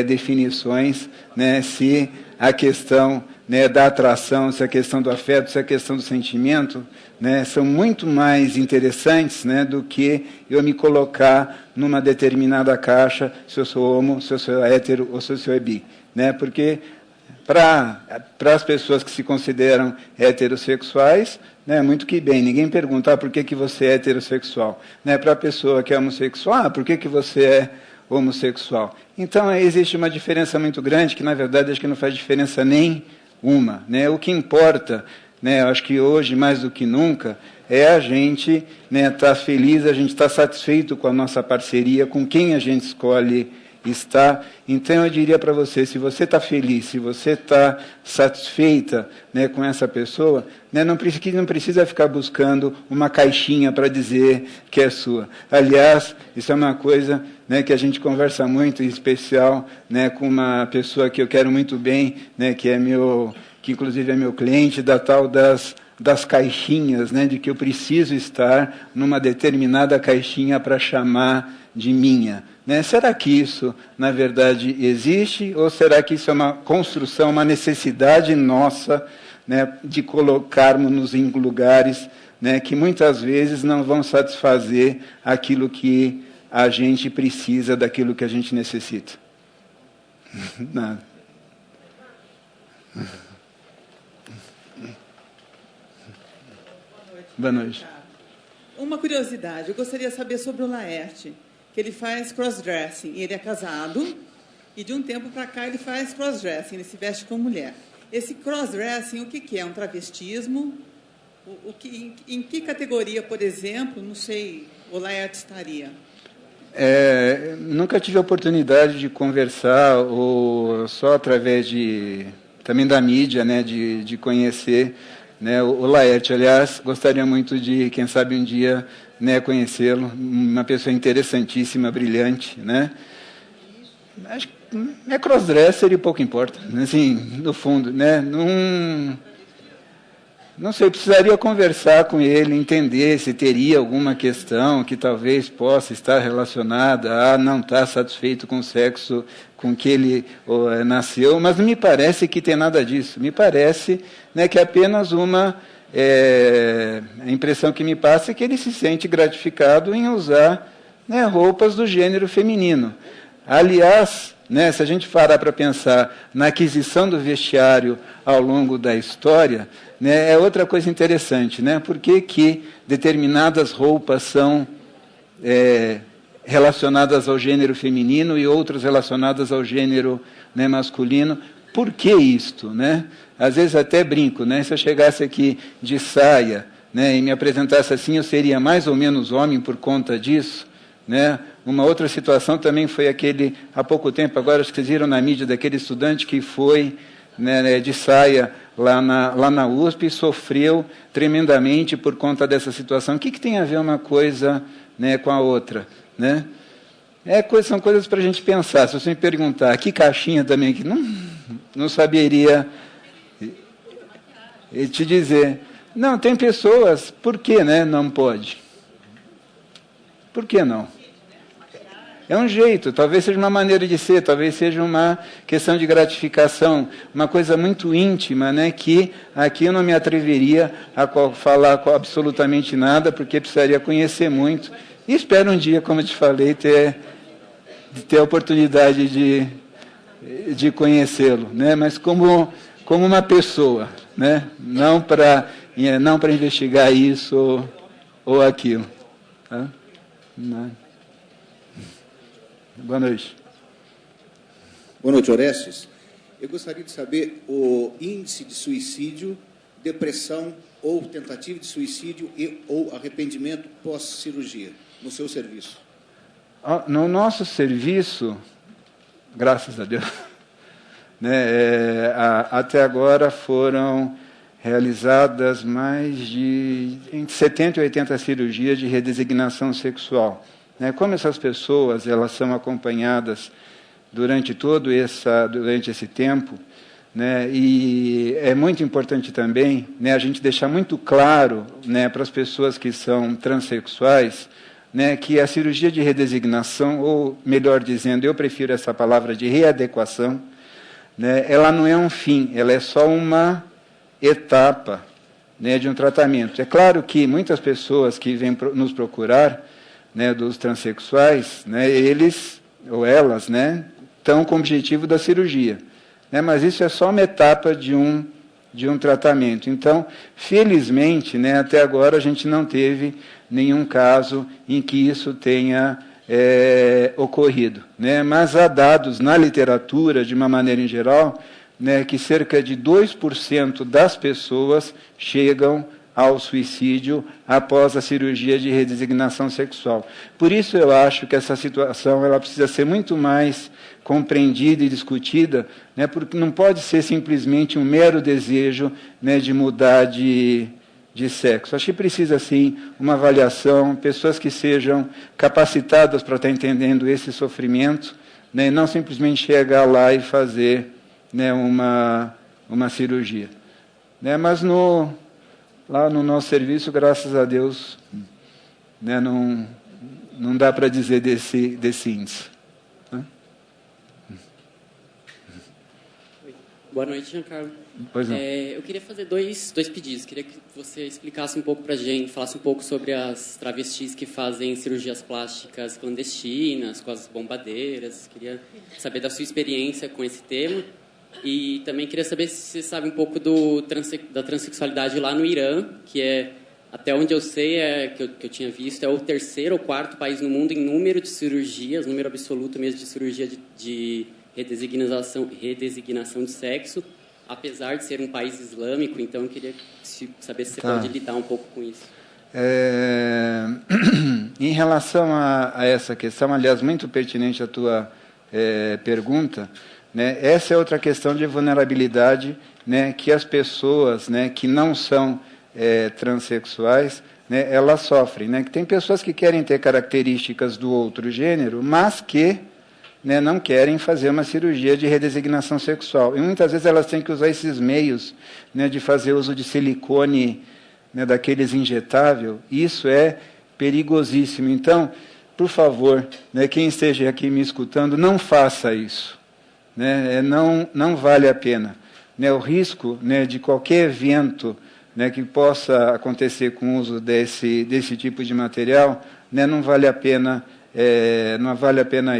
definições, né, se a questão, né, da atração, se a questão do afeto, se a questão do sentimento, né, são muito mais interessantes, né, do que eu me colocar numa determinada caixa, se eu sou homo, se eu sou hétero ou se eu sou bi. Né, porque para as pessoas que se consideram heterossexuais, né, muito que bem, ninguém pergunta por que você é heterossexual. Né, para a pessoa que é homossexual, por que você é homossexual? Então, existe uma diferença muito grande, que, na verdade, acho que não faz diferença nenhuma. Né? O que importa, né, acho que hoje, mais do que nunca, é a gente estar feliz, a gente estar satisfeito com a nossa parceria, com quem a gente escolhe estar. Então, eu diria para você, se você está feliz, se você está satisfeita, né, com essa pessoa, né, não precisa ficar buscando uma caixinha para dizer que é sua. Aliás, isso é uma coisa, né, que a gente conversa muito, em especial, né, com uma pessoa que eu quero muito bem, né, que inclusive é meu cliente, da tal das caixinhas, né, de que eu preciso estar numa determinada caixinha para chamar de minha. Né? Será que isso, na verdade, existe? Ou será que isso é uma construção, uma necessidade nossa, né, de colocarmos-nos em lugares, né, que muitas vezes não vão satisfazer aquilo que a gente precisa, daquilo que a gente necessita? Nada. Boa noite. Uma curiosidade, eu gostaria de saber sobre o Laerte, que ele faz crossdressing. Ele é casado e de um tempo para cá ele faz crossdressing, ele se veste como mulher. Esse crossdressing, o que é? Um travestismo? Em que categoria, por exemplo, não sei, o Laerte estaria? Nunca tive a oportunidade de conversar, ou só através também da mídia, né, de conhecer, né, o Laerte. Aliás, gostaria muito de, quem sabe, um dia, né, conhecê-lo. Uma pessoa interessantíssima, brilhante. Né? Acho que é crossdresser e pouco importa. Assim, no fundo. Né? Não sei, precisaria conversar com ele, entender se teria alguma questão que talvez possa estar relacionada a não estar satisfeito com o sexo com que ele nasceu, mas não me parece que tem nada disso. Me parece, né, que é apenas a impressão que me passa é que ele se sente gratificado em usar, né, roupas do gênero feminino. Aliás, né, se a gente parar para pensar na aquisição do vestiário ao longo da história, né, é outra coisa interessante. Né? Por que determinadas roupas são relacionadas ao gênero feminino e outras relacionadas ao gênero, né, masculino? Por que isto? Né? Às vezes até brinco, né? Se eu chegasse aqui de saia, né, e me apresentasse assim, eu seria mais ou menos homem por conta disso. Né? Uma outra situação também foi há pouco tempo, agora acho que vocês viram na mídia, daquele estudante que foi, né, de saia lá na USP e sofreu tremendamente por conta dessa situação. O que tem a ver uma coisa, né, com a outra? Né? São coisas para a gente pensar. Se você me perguntar que caixinha também, que não saberia te dizer. Não, tem pessoas, por que, né, não pode? Por que não? É um jeito, talvez seja uma maneira de ser, talvez seja uma questão de gratificação, uma coisa muito íntima, né, que aqui eu não me atreveria a falar absolutamente nada, porque precisaria conhecer muito. E espero um dia, como eu te falei, ter a oportunidade de conhecê-lo, né, mas como uma pessoa, né, não para investigar isso ou aquilo. Tá? Não. Boa noite. Boa noite, Orestes. Eu gostaria de saber o índice de suicídio depressão ou tentativa de suicídio ou arrependimento pós-cirurgia no seu serviço? No nosso serviço, graças a Deus, né, até agora foram realizadas mais de entre 70 e 80 cirurgias de redesignação sexual. Né? Como essas pessoas elas são acompanhadas durante esse tempo, né? E é muito importante também, né, a gente deixar muito claro, né, para as pessoas que são transexuais, né, que a cirurgia de redesignação, ou melhor dizendo, eu prefiro essa palavra de readequação, né, ela não é um fim, ela é só uma etapa, né, de um tratamento. É claro que muitas pessoas que vêm nos procurar, né, dos transexuais, né, eles ou elas, né, estão com o objetivo da cirurgia. Né, mas isso é só uma etapa de um tratamento. Então, felizmente, né, até agora a gente não teve nenhum caso em que isso tenha ocorrido. Né, mas há dados na literatura, de uma maneira em geral, né, que cerca de 2% das pessoas chegam ao suicídio após a cirurgia de redesignação sexual. Por isso eu acho que essa situação ela precisa ser muito mais compreendida e discutida, né, porque não pode ser simplesmente um mero desejo, né, de mudar de sexo. Acho que precisa, sim, uma avaliação, pessoas que sejam capacitadas para estar entendendo esse sofrimento, né, e não simplesmente chegar lá e fazer, né, uma cirurgia. Né, mas lá no nosso serviço, graças a Deus, né, não dá para dizer desse índice. Né? Boa noite, Giancarlo. Pois não. Eu queria fazer dois pedidos. Queria que você explicasse um pouco para a gente, falasse um pouco sobre as travestis que fazem cirurgias plásticas clandestinas, com as bombadeiras. Queria saber da sua experiência com esse tema. E também queria saber se você sabe um pouco da transexualidade lá no Irã, que é, até onde eu sei, que eu tinha visto, é o 3º ou 4º país no mundo em número de cirurgias, número absoluto mesmo de cirurgia de redesignação de sexo, apesar de ser um país islâmico. Então eu queria saber se você pode lidar um pouco com isso. Em relação a essa questão, aliás, muito pertinente a tua pergunta, né, essa é outra questão de vulnerabilidade, né, que as pessoas, né, que não são transexuais, né, elas sofrem. Né, que tem pessoas que querem ter características do outro gênero, mas que, né, não querem fazer uma cirurgia de redesignação sexual. E muitas vezes elas têm que usar esses meios, né, de fazer uso de silicone, né, daqueles injetável. Isso é perigosíssimo. Então, por favor, né, quem esteja aqui me escutando, não faça isso. Né, não vale a pena. Né, o risco, né, de qualquer evento, né, que possa acontecer com o uso desse tipo de material, né, não vale a pena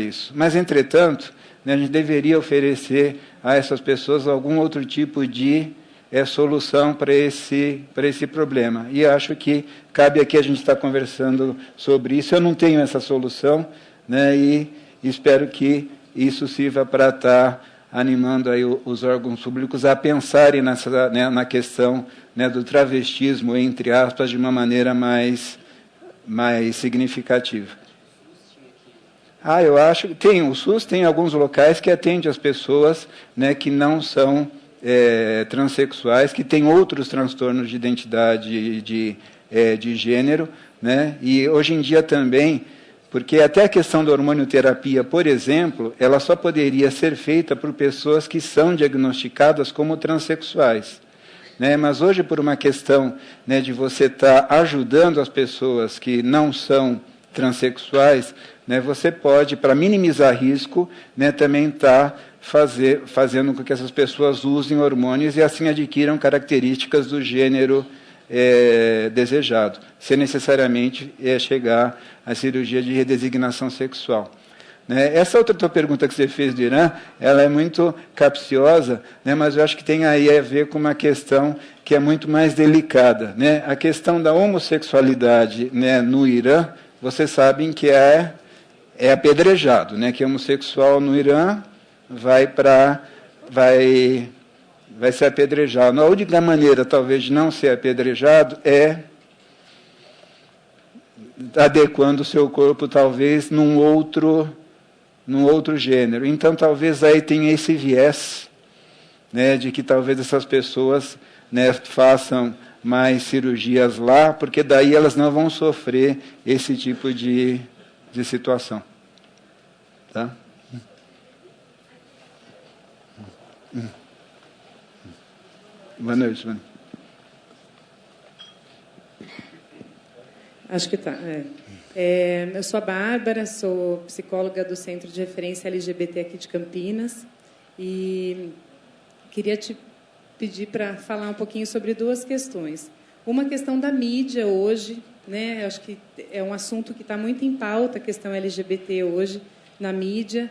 isso. Mas, entretanto, né, a gente deveria oferecer a essas pessoas algum outro tipo de solução para esse problema. E acho que cabe aqui a gente estar conversando sobre isso. Eu não tenho essa solução, né, e espero que isso sirva para estar animando aí os órgãos públicos a pensarem na questão, né, do travestismo, entre aspas, de uma maneira mais significativa. Eu acho que o SUS tem alguns locais que atende as pessoas, né, que não são transexuais, que têm outros transtornos de identidade de gênero, né, e hoje em dia também. Porque até a questão da hormonioterapia, por exemplo, ela só poderia ser feita por pessoas que são diagnosticadas como transexuais. Né? Mas hoje, por uma questão, né, de você estar ajudando as pessoas que não são transexuais, né, você pode, para minimizar risco, né, também estar fazendo com que essas pessoas usem hormônios e assim adquiram características do gênero desejado, sem necessariamente chegar à cirurgia de redesignação sexual. Né? Essa outra tua pergunta que você fez do Irã, ela é muito capciosa, né, mas eu acho que tem aí a ver com uma questão que é muito mais delicada. Né? A questão da homossexualidade, né, no Irã, vocês sabem que é apedrejado, né, que homossexual no Irã vai vai ser apedrejado. A única maneira, talvez, de não ser apedrejado é adequando o seu corpo, talvez, num outro gênero. Então, talvez aí tenha esse viés, né, de que talvez essas pessoas, né, façam mais cirurgias lá, porque daí elas não vão sofrer esse tipo de situação. Tá? Boa noite, Vânia. Acho que está. Eu sou a Bárbara, sou psicóloga do Centro de Referência LGBT aqui de Campinas e queria te pedir para falar um pouquinho sobre duas questões. Uma questão da mídia hoje, né? Acho que é um assunto que está muito em pauta, a questão LGBT hoje na mídia,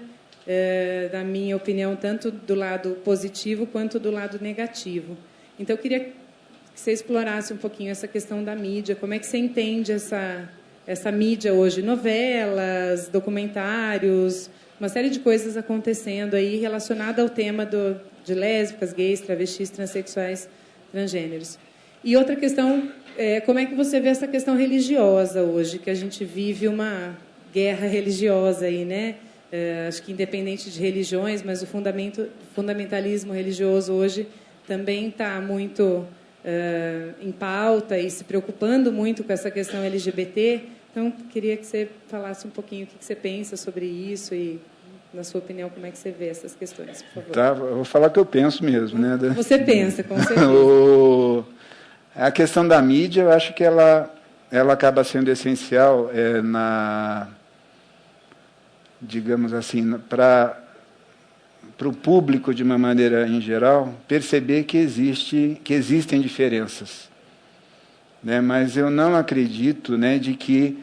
na minha opinião, tanto do lado positivo quanto do lado negativo. Então, eu queria que você explorasse um pouquinho essa questão da mídia, como é que você entende essa mídia hoje, novelas, documentários, uma série de coisas acontecendo aí relacionada ao tema de lésbicas, gays, travestis, transexuais, transgêneros. E outra questão, como é que você vê essa questão religiosa hoje, que a gente vive uma guerra religiosa aí, né? Acho que independente de religiões, mas o fundamentalismo religioso hoje também está muito em pauta e se preocupando muito com essa questão LGBT. Então, queria que você falasse um pouquinho o que você pensa sobre isso e, na sua opinião, como é que você vê essas questões, por favor. Tá, eu vou falar o que eu penso mesmo, né? Você pensa, com certeza. A questão da mídia, eu acho que ela acaba sendo essencial digamos assim, para o público, de uma maneira em geral, perceber que existem diferenças. Né? Mas eu não acredito, né, de que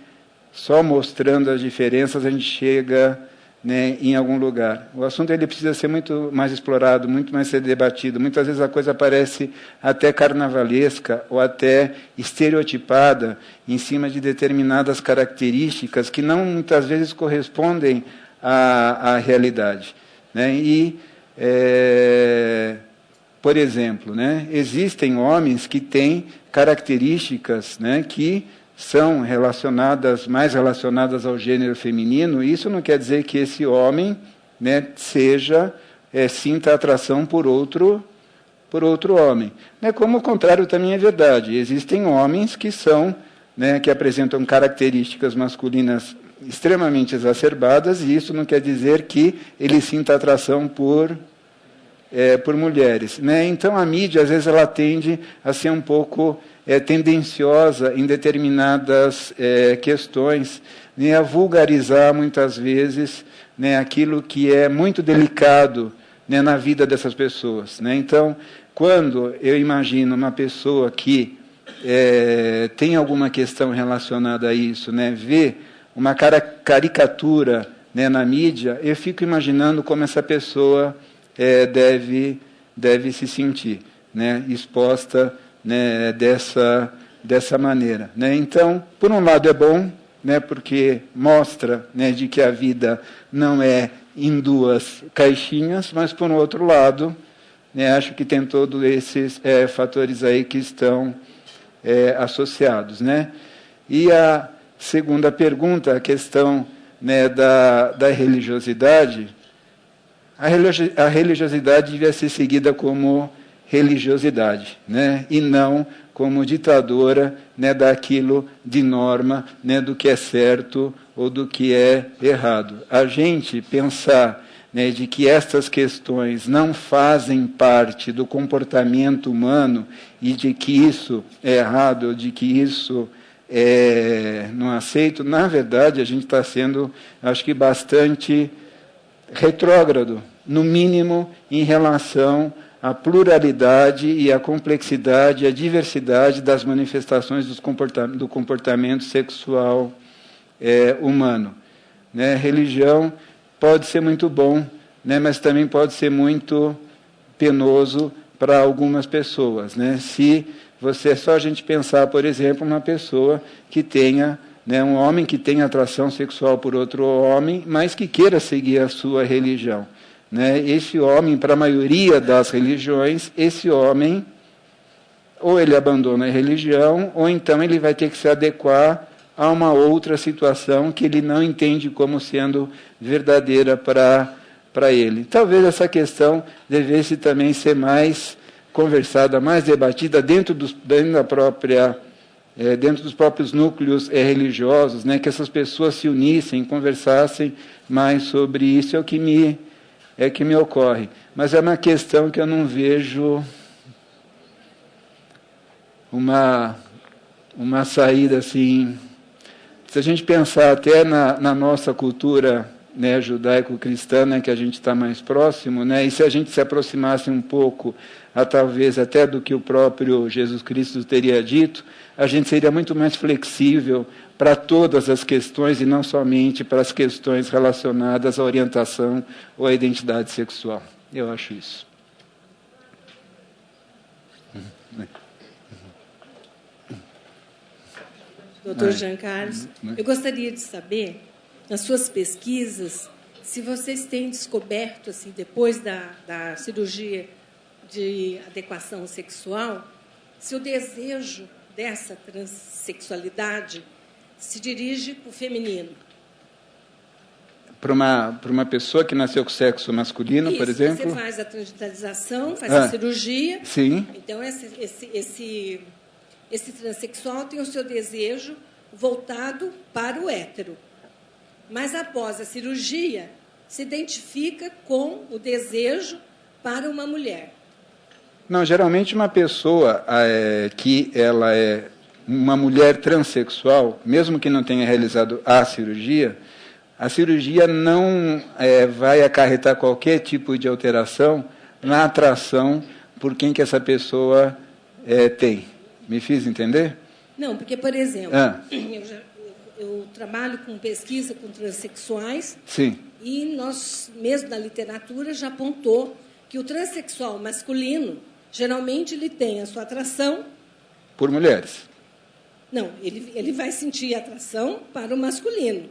só mostrando as diferenças a gente chega, né, em algum lugar. O assunto ele precisa ser muito mais explorado, muito mais ser debatido. Muitas vezes a coisa parece até carnavalesca ou até estereotipada em cima de determinadas características que não muitas vezes correspondem à realidade. Né? E, por exemplo, né, existem homens que têm características, né, que são mais relacionadas ao gênero feminino. Isso não quer dizer que esse homem, né, sinta atração por outro homem. Né, como o contrário também é verdade. Existem homens que que apresentam características masculinas extremamente exacerbadas, e isso não quer dizer que ele sinta atração por mulheres. Né? Então, a mídia, às vezes, ela tende a ser um pouco tendenciosa em determinadas questões, né? A vulgarizar, muitas vezes, né, aquilo que é muito delicado, né, na vida dessas pessoas. Né? Então, quando eu imagino uma pessoa que tem alguma questão relacionada a isso, né, vê uma caricatura, né, na mídia, eu fico imaginando como essa pessoa deve se sentir, né, exposta, né, dessa maneira. Né. Então, por um lado é bom, né, porque mostra, né, de que a vida não é em duas caixinhas, mas, por um outro lado, né, acho que tem todos esses fatores aí que estão associados. Né. E a segunda pergunta, a questão, né, da religiosidade. A religiosidade devia ser seguida como religiosidade, né, e não como ditadora, né, daquilo de norma, né, do que é certo ou do que é errado. A gente pensar, né, de que estas questões não fazem parte do comportamento humano e de que isso é errado ou de que isso não aceito, na verdade, a gente está sendo, acho que, bastante retrógrado, no mínimo, em relação à pluralidade e à complexidade e à diversidade das manifestações do comportamento sexual humano. Né? Religião pode ser muito bom, né, mas também pode ser muito penoso para algumas pessoas. Né? Se é só a gente pensar, por exemplo, uma pessoa que tenha, né, um homem que tenha atração sexual por outro homem, mas que queira seguir a sua religião. né, esse homem, para a maioria das religiões, esse homem, ou ele abandona a religião, ou então ele vai ter que se adequar a uma outra situação que ele não entende como sendo verdadeira para ele. Talvez essa questão devesse também ser mais conversada, mais debatida dentro dos próprios núcleos religiosos, né, que essas pessoas se unissem, conversassem mais sobre isso, é o que me ocorre. Mas é uma questão que eu não vejo uma saída assim. Se a gente pensar até na nossa cultura, né, judaico-cristã, né, que a gente está mais próximo, né, e se a gente se aproximasse um pouco, talvez até do que o próprio Jesus Cristo teria dito, a gente seria muito mais flexível para todas as questões e não somente para as questões relacionadas à orientação ou à identidade sexual. Eu acho isso. Doutor Jean Carlos, eu gostaria de saber, nas suas pesquisas, se vocês têm descoberto, assim, depois da cirurgia de adequação sexual, se o desejo dessa transexualidade se dirige para o feminino. Para uma pessoa que nasceu com sexo masculino, isso, por exemplo? Você faz a transgenitalidade, faz a cirurgia. Sim. Então, esse transexual tem o seu desejo voltado para o hétero. Mas, após a cirurgia, se identifica com o desejo para uma mulher. Não, geralmente uma pessoa que ela é uma mulher transexual, mesmo que não tenha realizado a cirurgia não vai acarretar qualquer tipo de alteração na atração por quem que essa pessoa tem. Me fiz entender? Não, porque, por exemplo, eu trabalho com pesquisa com transexuais. Sim. E nós, mesmo na literatura, já apontou que o transexual masculino, geralmente, ele tem a sua atração... Por mulheres. Não, ele vai sentir atração para o masculino.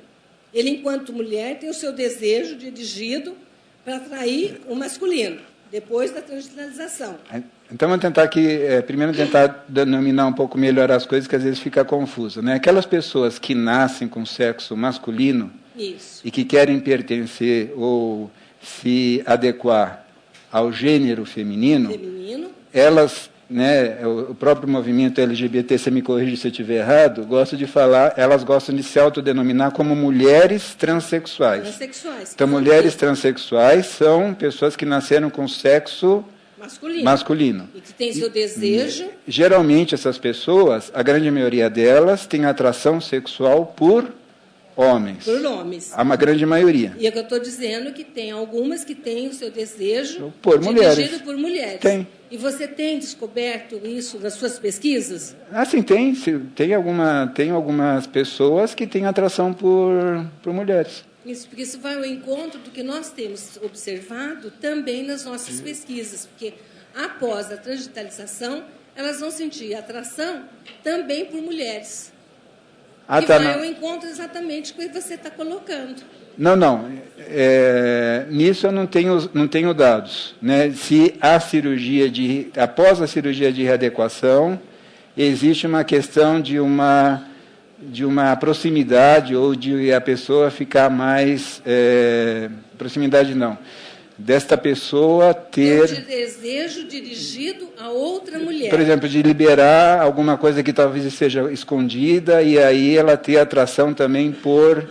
Ele, enquanto mulher, tem o seu desejo dirigido para atrair o masculino, depois da transgenitalidade. Então, vamos tentar aqui, primeiro tentar denominar um pouco melhor as coisas, que às vezes fica confuso, né? Aquelas pessoas que nascem com sexo masculino isso, e que querem pertencer ou se adequar ao gênero feminino, elas, né, o próprio movimento LGBT, você me corrige se eu estiver errado, gosta de falar, elas gostam de se autodenominar como mulheres transexuais. Então, mulheres transexuais são pessoas que nasceram com sexo masculino. E que tem seu desejo. Geralmente, essas pessoas, a grande maioria delas, tem atração sexual por homens. Por homens. A grande maioria. E é que eu estou dizendo que tem algumas que têm o seu desejo por mulheres. Dirigido por mulheres. Tem. E você tem descoberto isso nas suas pesquisas? Sim, tem algumas pessoas que têm atração por mulheres. Isso, porque isso vai ao encontro do que nós temos observado também nas nossas pesquisas, porque após a transgenitalidade, elas vão sentir atração também por mulheres. E vai ao encontro exatamente com o que você está colocando. Não. Nisso eu não tenho dados, né? Se após a cirurgia de readequação, existe uma questão de uma proximidade ou de a pessoa ficar mais... proximidade não. Desta pessoa ter... de desejo dirigido a outra mulher. Por exemplo, de liberar alguma coisa que talvez seja escondida e aí ela ter atração também por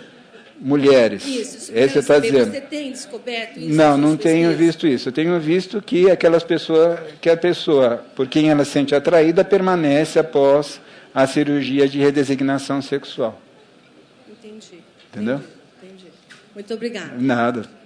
mulheres. Isso você está dizendo. Você tem descoberto isso? Não tenho visto isso. Eu tenho visto que a pessoa por quem ela se sente atraída permanece após a cirurgia de redesignação sexual. Entendi. Entendeu? Entendi. Muito obrigada. Nada.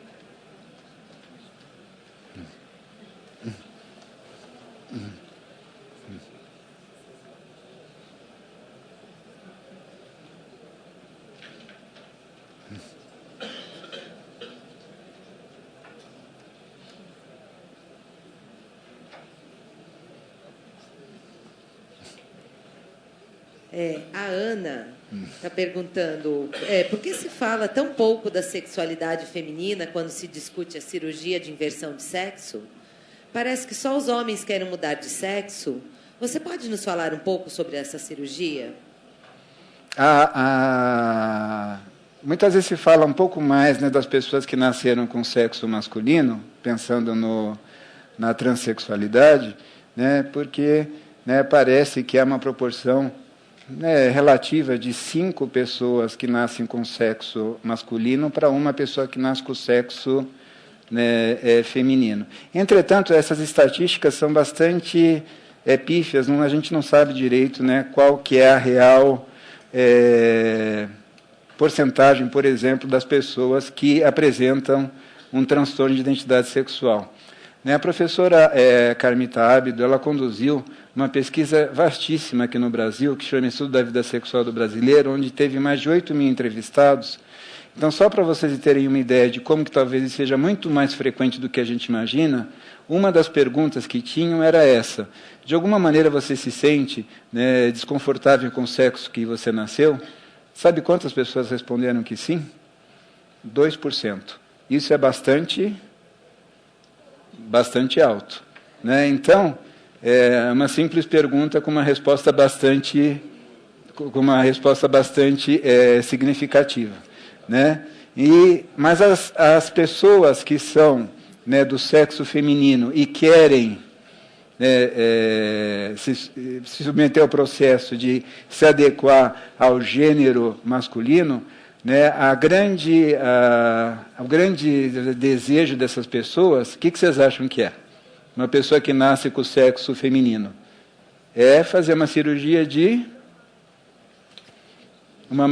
A Ana Está perguntando por que se fala tão pouco da sexualidade feminina quando se discute a cirurgia de inversão de sexo? Parece que só os homens querem mudar de sexo. Você pode nos falar um pouco sobre essa cirurgia? Muitas vezes se fala um pouco mais, né, das pessoas que nasceram com sexo masculino, pensando na transexualidade, né, porque, né, parece que há uma proporção, né, relativa de 5 pessoas que nascem com sexo masculino para uma pessoa que nasce com sexo, né, feminino. Entretanto, essas estatísticas são bastante pífias, a gente não sabe direito, né, qual que é a real porcentagem, por exemplo, das pessoas que apresentam um transtorno de identidade sexual. A professora Carmita Ábido, ela conduziu uma pesquisa vastíssima aqui no Brasil, que chama Estudo da Vida Sexual do Brasileiro, onde teve mais de 8.000 entrevistados. Então, só para vocês terem uma ideia de como que talvez isso seja muito mais frequente do que a gente imagina, uma das perguntas que tinham era essa: de alguma maneira você se sente, né, desconfortável com o sexo que você nasceu? Sabe quantas pessoas responderam que sim? 2%. Isso é bastante alto, né? Então, é uma simples pergunta com uma resposta bastante significativa, né? Mas as pessoas que são, né, do sexo feminino e querem se submeter ao processo de se adequar ao gênero masculino, né, o grande desejo dessas pessoas, o que vocês acham que é? Uma pessoa que nasce com o sexo feminino é fazer uma cirurgia de uma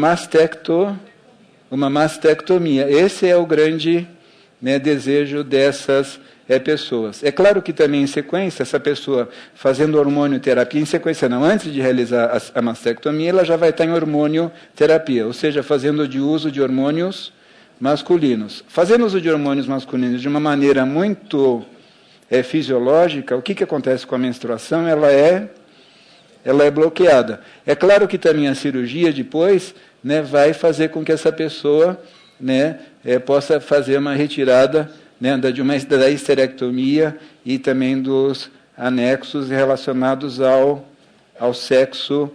mastectomia. Esse é o grande, né, desejo dessas pessoas. É claro que também, em sequência, essa pessoa fazendo hormonioterapia, em sequência não, antes de realizar a mastectomia, ela já vai estar em hormonioterapia, ou seja, fazendo uso de hormônios masculinos. Fazendo uso de hormônios masculinos de uma maneira muito fisiológica, o que acontece com a menstruação? Ela é bloqueada. É claro que também a cirurgia depois, né, vai fazer com que essa pessoa, né, possa fazer uma retirada, né, da histerectomia e também dos anexos relacionados ao sexo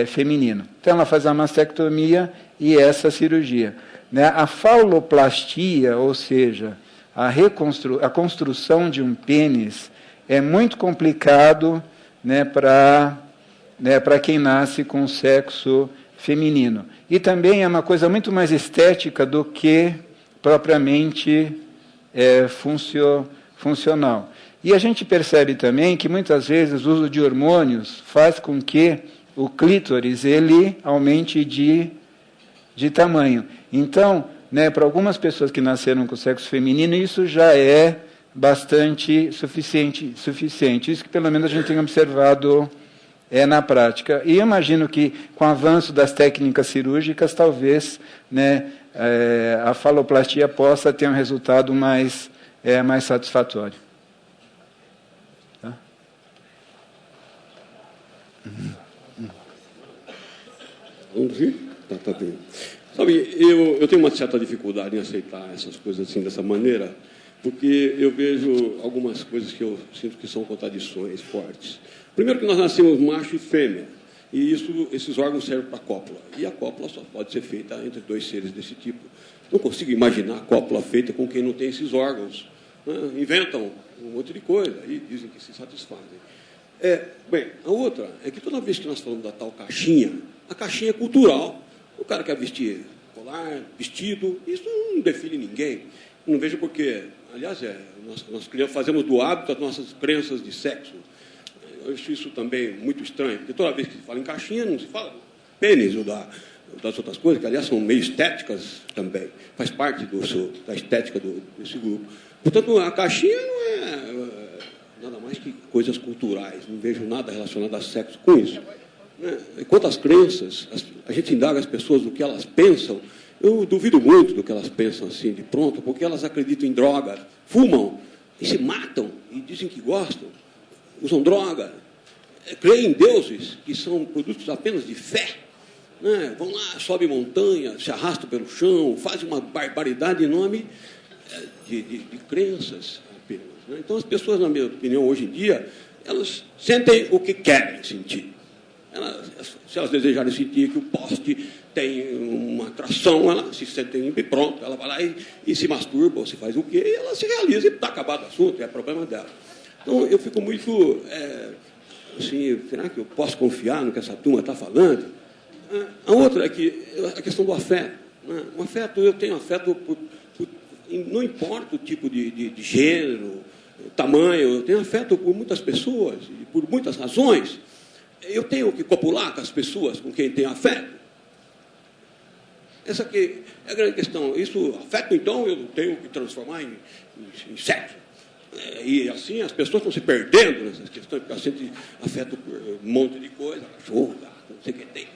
feminino. Então, ela faz a mastectomia e essa cirurgia. Né? A fauloplastia, ou seja, a construção de um pênis, é muito complicado, né, para quem nasce com sexo feminino. E também é uma coisa muito mais estética do que propriamente funcional. E a gente percebe também que muitas vezes o uso de hormônios faz com que o clítoris ele aumente de tamanho. Então, né, para algumas pessoas que nasceram com sexo feminino, isso já é bastante suficiente. Isso que pelo menos a gente tem observado na prática. E eu imagino que com o avanço das técnicas cirúrgicas, talvez, né, a faloplastia possa ter um resultado mais satisfatório. Tá? Vamos ver? Tá bem. Sabe, eu tenho uma certa dificuldade em aceitar essas coisas assim, dessa maneira, porque eu vejo algumas coisas que eu sinto que são contradições fortes. Primeiro que nós nascemos macho e fêmea, e esses órgãos servem para a cópula. E a cópula só pode ser feita entre 2 seres desse tipo. Não consigo imaginar a cópula feita com quem não tem esses órgãos. Inventam um monte de coisa e dizem que se satisfazem. Bem, a outra é que toda vez que nós falamos da tal caixinha, a caixinha é cultural. O cara quer vestir colar, vestido, isso não define ninguém. Não vejo por quê. Aliás, nós fazemos do hábito as nossas crenças de sexo. Eu acho isso também muito estranho, porque toda vez que se fala em caixinha, não se fala do pênis ou das outras coisas, que, aliás, são meio estéticas também. Faz parte da estética desse grupo. Portanto, a caixinha não é nada mais que coisas culturais. Não vejo nada relacionado a sexo com isso. Quanto às crenças, a gente indaga as pessoas do que elas pensam. Eu duvido muito do que elas pensam assim, de pronto, porque elas acreditam em drogas, fumam e se matam e dizem que gostam. Usam droga, creem em deuses que são produtos apenas de fé. né? Vão lá, sobe montanha, se arrastam pelo chão, fazem uma barbaridade enorme de crenças apenas. Né? Então, as pessoas, na minha opinião, hoje em dia, elas sentem o que querem sentir. Se elas desejarem sentir que o poste tem uma atração, elas se sentem pronto, ela vai lá e se masturba, ou se faz o quê, e ela se realiza e está acabado o assunto, é problema dela. Então, eu fico muito, assim, será que eu posso confiar no que essa turma está falando? A outra é que a questão do afeto. Né? O afeto, eu tenho afeto não importa o tipo de gênero, o tamanho, eu tenho afeto por muitas pessoas, e por muitas razões. Eu tenho que copular com as pessoas com quem tenho afeto. Essa aqui é a grande questão. Isso, afeto, então, eu tenho que transformar em sexo. E assim as pessoas estão se perdendo nessas questões, porque elas sentem afeto por um monte de coisa, cachorro, gato, não sei o que tem,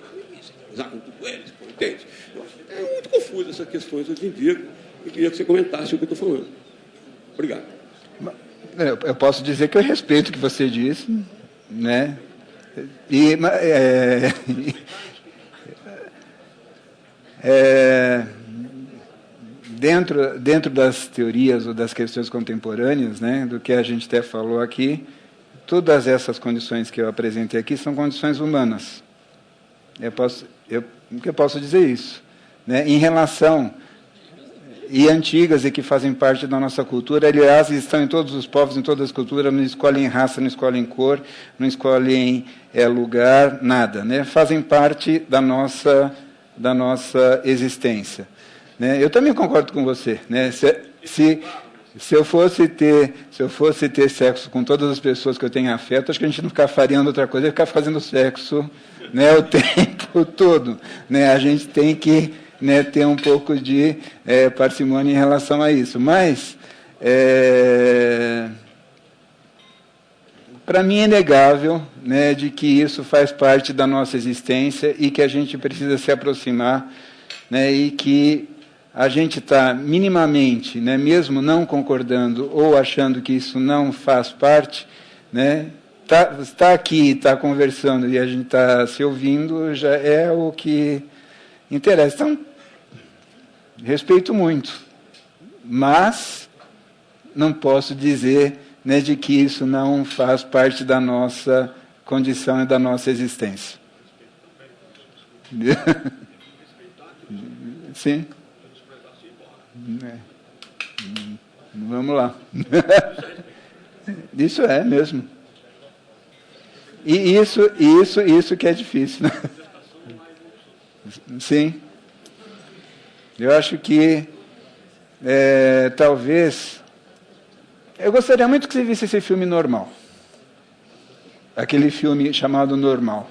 usar com tudo eles, entende? É muito confuso essas questões hoje em dia. Eu queria que você comentasse o que eu estou falando. Obrigado. Eu posso dizer que eu respeito o que você disse, né? Dentro das teorias ou das questões contemporâneas, né, do que a gente até falou aqui, todas essas condições que eu apresentei aqui são condições humanas. Eu posso dizer isso, né, em relação e antigas e que fazem parte da nossa cultura, aliás, estão em todos os povos, em todas as culturas, não escolhem raça, não escolhem cor, não escolhem lugar, nada, né? Fazem parte da nossa existência. Né? Eu também concordo com você. Né? Se eu fosse ter sexo com todas as pessoas que eu tenho afeto, acho que a gente não ficar fareando outra coisa, é ficar fazendo sexo, né, o tempo todo. Né? A gente tem que, né, ter um pouco de parcimônia em relação a isso. Mas, para mim, é inegável, né, de que isso faz parte da nossa existência e que a gente precisa se aproximar, né, e que a gente está minimamente, né, mesmo não concordando ou achando que isso não faz parte, né, está aqui, está conversando e a gente está se ouvindo, já é o que interessa. Então, respeito muito, mas não posso dizer, né, de que isso não faz parte da nossa condição e da nossa existência. Sim. Vamos lá. Isso é mesmo. E isso que é difícil, né? Sim. Eu acho que talvez... Eu gostaria muito que você visse esse filme Normal. Aquele filme chamado Normal.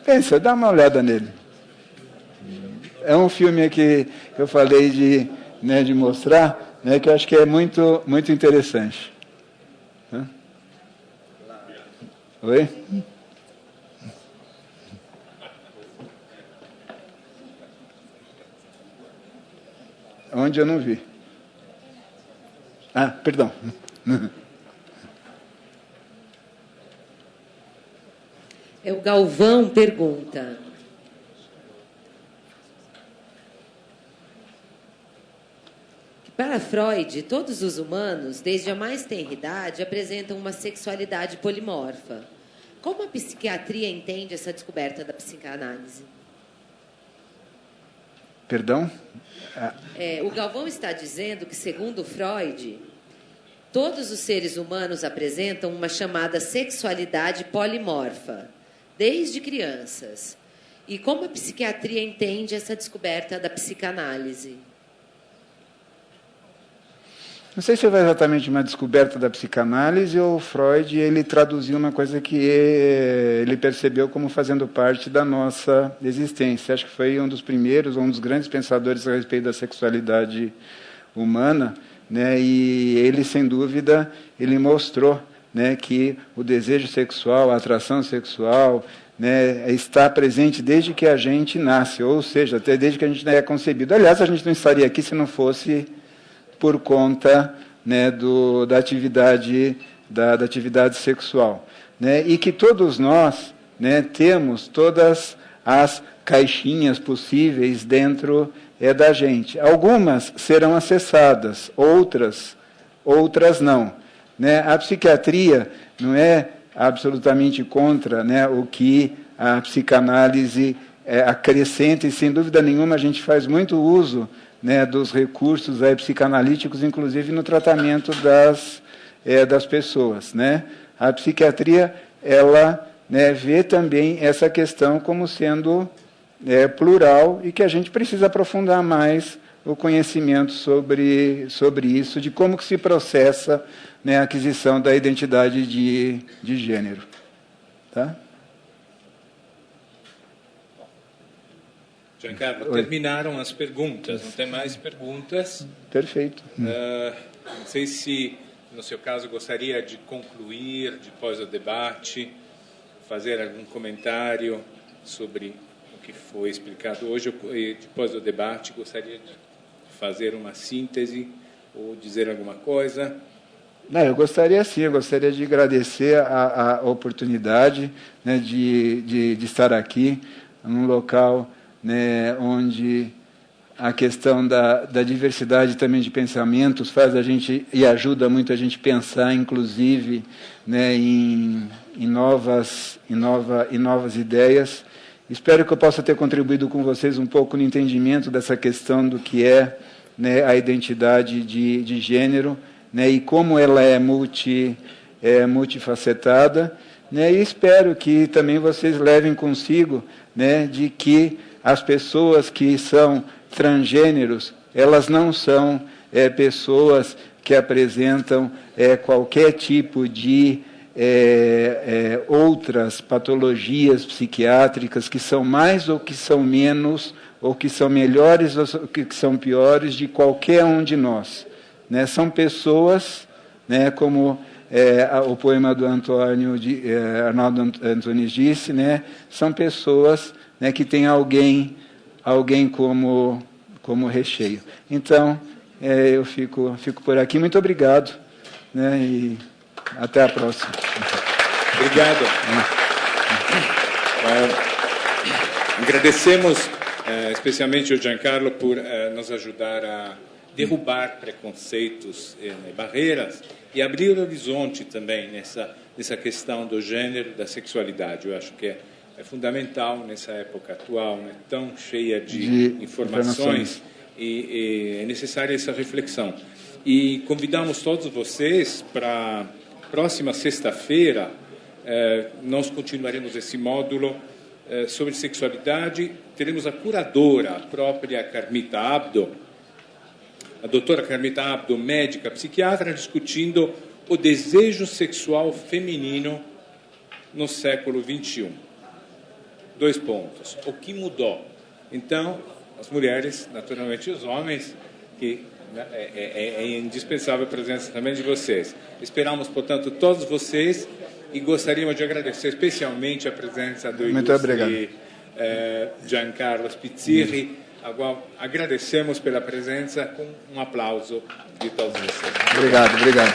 Pensa, dá uma olhada nele. É um filme que eu falei de mostrar, né, que eu acho que é muito, muito interessante. Oi? Onde eu não vi. Ah, perdão. O Galvão pergunta: para Freud, todos os humanos, desde a mais tenra idade, apresentam uma sexualidade polimorfa. Como a psiquiatria entende essa descoberta da psicanálise? Perdão? O Galvão está dizendo que, segundo Freud, todos os seres humanos apresentam uma chamada sexualidade polimorfa, desde crianças. E como a psiquiatria entende essa descoberta da psicanálise? Não sei se foi exatamente uma descoberta da psicanálise ou Freud ele traduziu uma coisa que ele percebeu como fazendo parte da nossa existência. Acho que foi um dos primeiros, um dos grandes pensadores a respeito da sexualidade humana, né? E ele, sem dúvida, ele mostrou, né, que o desejo sexual, a atração sexual, né, está presente desde que a gente nasce, ou seja, até desde que a gente é concebido. Aliás, a gente não estaria aqui se não fosse por conta, né, da atividade sexual, né, e que todos nós, né, temos todas as caixinhas possíveis dentro da gente. Algumas serão acessadas, outras não. Né? A psiquiatria não é absolutamente contra, né, o que a psicanálise acrescenta, e sem dúvida nenhuma a gente faz muito uso, né, dos recursos psicanalíticos, inclusive no tratamento das pessoas. Né? A psiquiatria, ela, né, vê também essa questão como sendo plural, e que a gente precisa aprofundar mais o conhecimento sobre isso, de como que se processa, né, a aquisição da identidade de gênero. Tá? Giancarlo, terminaram as perguntas, não tem mais perguntas? Perfeito. Não sei se, no seu caso, gostaria de concluir, depois do debate, fazer algum comentário sobre o que foi explicado hoje, e depois do debate, gostaria de fazer uma síntese ou dizer alguma coisa? Não, eu gostaria de agradecer a oportunidade, né, de estar aqui, num local, né, onde a questão da diversidade também de pensamentos faz a gente, e ajuda muito a gente pensar, inclusive, né, em novas ideias. Espero que eu possa ter contribuído com vocês um pouco no entendimento dessa questão do que é, né, a identidade de gênero, né, e como ela é multifacetada, né, e espero que também vocês levem consigo, né, de que as pessoas que são transgêneros, elas não são pessoas que apresentam qualquer tipo de outras patologias psiquiátricas que são mais ou que são menos, ou que são melhores ou que são piores de qualquer um de nós. Né? São pessoas, né, como o poema do Arnaldo Antunes disse, né, são pessoas, né, que têm alguém como recheio. Então, eu fico por aqui. Muito obrigado, né, e até a próxima. Obrigado. Agradecemos especialmente ao Giancarlo por nos ajudar a derrubar preconceitos e barreiras e abrir o horizonte também nessa questão do gênero, da sexualidade. Eu acho que é fundamental nessa época atual, né, tão cheia de informações, e é necessária essa reflexão. E convidamos todos vocês para a próxima sexta-feira. Nós continuaremos esse módulo sobre sexualidade. Teremos a curadora, a própria Carmita Abdo, a doutora Carmita Abdo, médica, psiquiatra, discutindo o desejo sexual feminino no século XXI. 2 pontos. O que mudou? Então, as mulheres, naturalmente os homens, que é indispensável a presença também de vocês. Esperamos, portanto, todos vocês, e gostaríamos de agradecer especialmente a presença do ilustre Giancarlo Spizzirri, a qual agradecemos pela presença, com um aplauso de todos vocês. Obrigado.